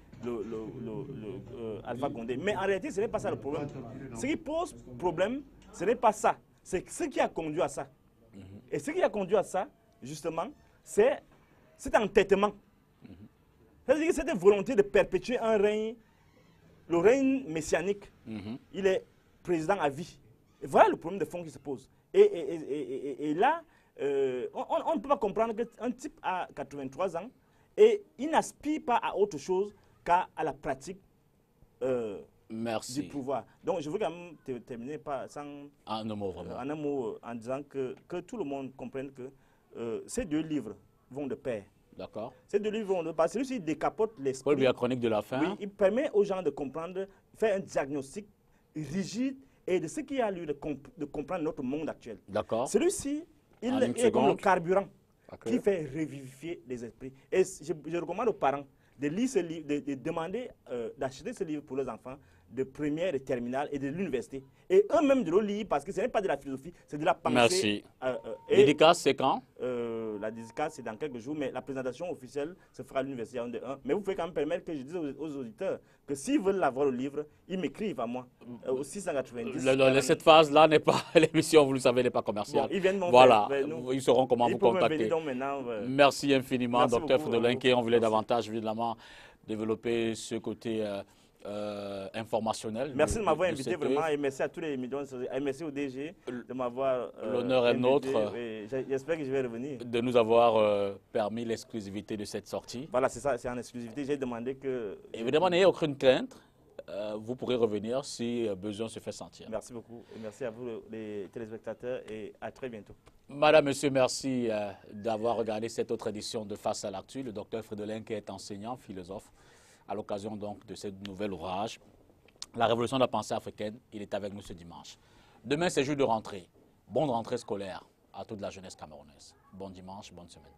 Alpha Condé. Mais en réalité, ce n'est pas ça le problème. Ce qui pose problème, ce n'est pas ça. C'est ce qui a conduit à ça. Et ce qui a conduit à ça, justement, c'est cet entêtement. C'est-à-dire que cette volonté de perpétuer un règne, le règne messianique, il est président à vie. Et voilà le problème de fond qui se pose. Et là, on ne peut pas comprendre qu'un type a 83 ans et il n'aspire pas à autre chose qu'à la pratique du pouvoir. Donc je veux quand même terminer en un mot, vraiment. En un mot, en disant que tout le monde comprenne que ces deux livres vont de pair. D'accord. Ces deux livres vont de pair. Celui-ci décapote l'esprit. Paul Biya, Chronique de la faim. Oui, il permet aux gens de comprendre, faire un diagnostic rigide et de ce qu'il y a à lui de comprendre notre monde actuel. D'accord. Celui-ci, il est comme le carburant qui fait revivifier les esprits. Et je recommande aux parents de lire ce livre, de demander d'acheter ce livre pour leurs enfants de première, de terminale et de l'université. Et eux-mêmes de le lire parce que ce n'est pas de la philosophie, c'est de la pensée. Merci. Dédicace, c'est quand? La dédicace, c'est dans quelques jours, mais la présentation officielle se fera à l'université en 1. Mais vous pouvez quand même permettre que je dise aux auditeurs que s'ils veulent avoir le livre, ils m'écrivent à moi au 690. Cette phase-là n'est pas, l'émission, vous le savez, n'est pas commerciale. Bon, ils viennent voilà, ils sauront comment vous contacter. Maintenant, merci infiniment, merci docteur beaucoup, Fridolin. On voulait davantage, évidemment, développer ce côté informationnel. Merci de m'avoir invité vraiment et merci à tous les millions, et merci au DG de m'avoir l'honneur est nôtre. J'espère que je vais revenir. De nous avoir permis l'exclusivité de cette sortie. Voilà, c'est ça, c'est en exclusivité. J'ai demandé que... Évidemment, n'ayez aucune crainte. Vous pourrez revenir si besoin se fait sentir. Merci beaucoup et merci à vous les téléspectateurs et à très bientôt. Madame, Monsieur, merci d'avoir regardé cette autre édition de Face à l'actu. Le docteur Fridolin qui est enseignant, philosophe, à l'occasion donc de ce nouvel ouvrage, La révolution de la pensée africaine. Il est avec nous ce dimanche. Demain, c'est jour de rentrée. Bonne rentrée scolaire à toute la jeunesse camerounaise. Bon dimanche, bonne semaine.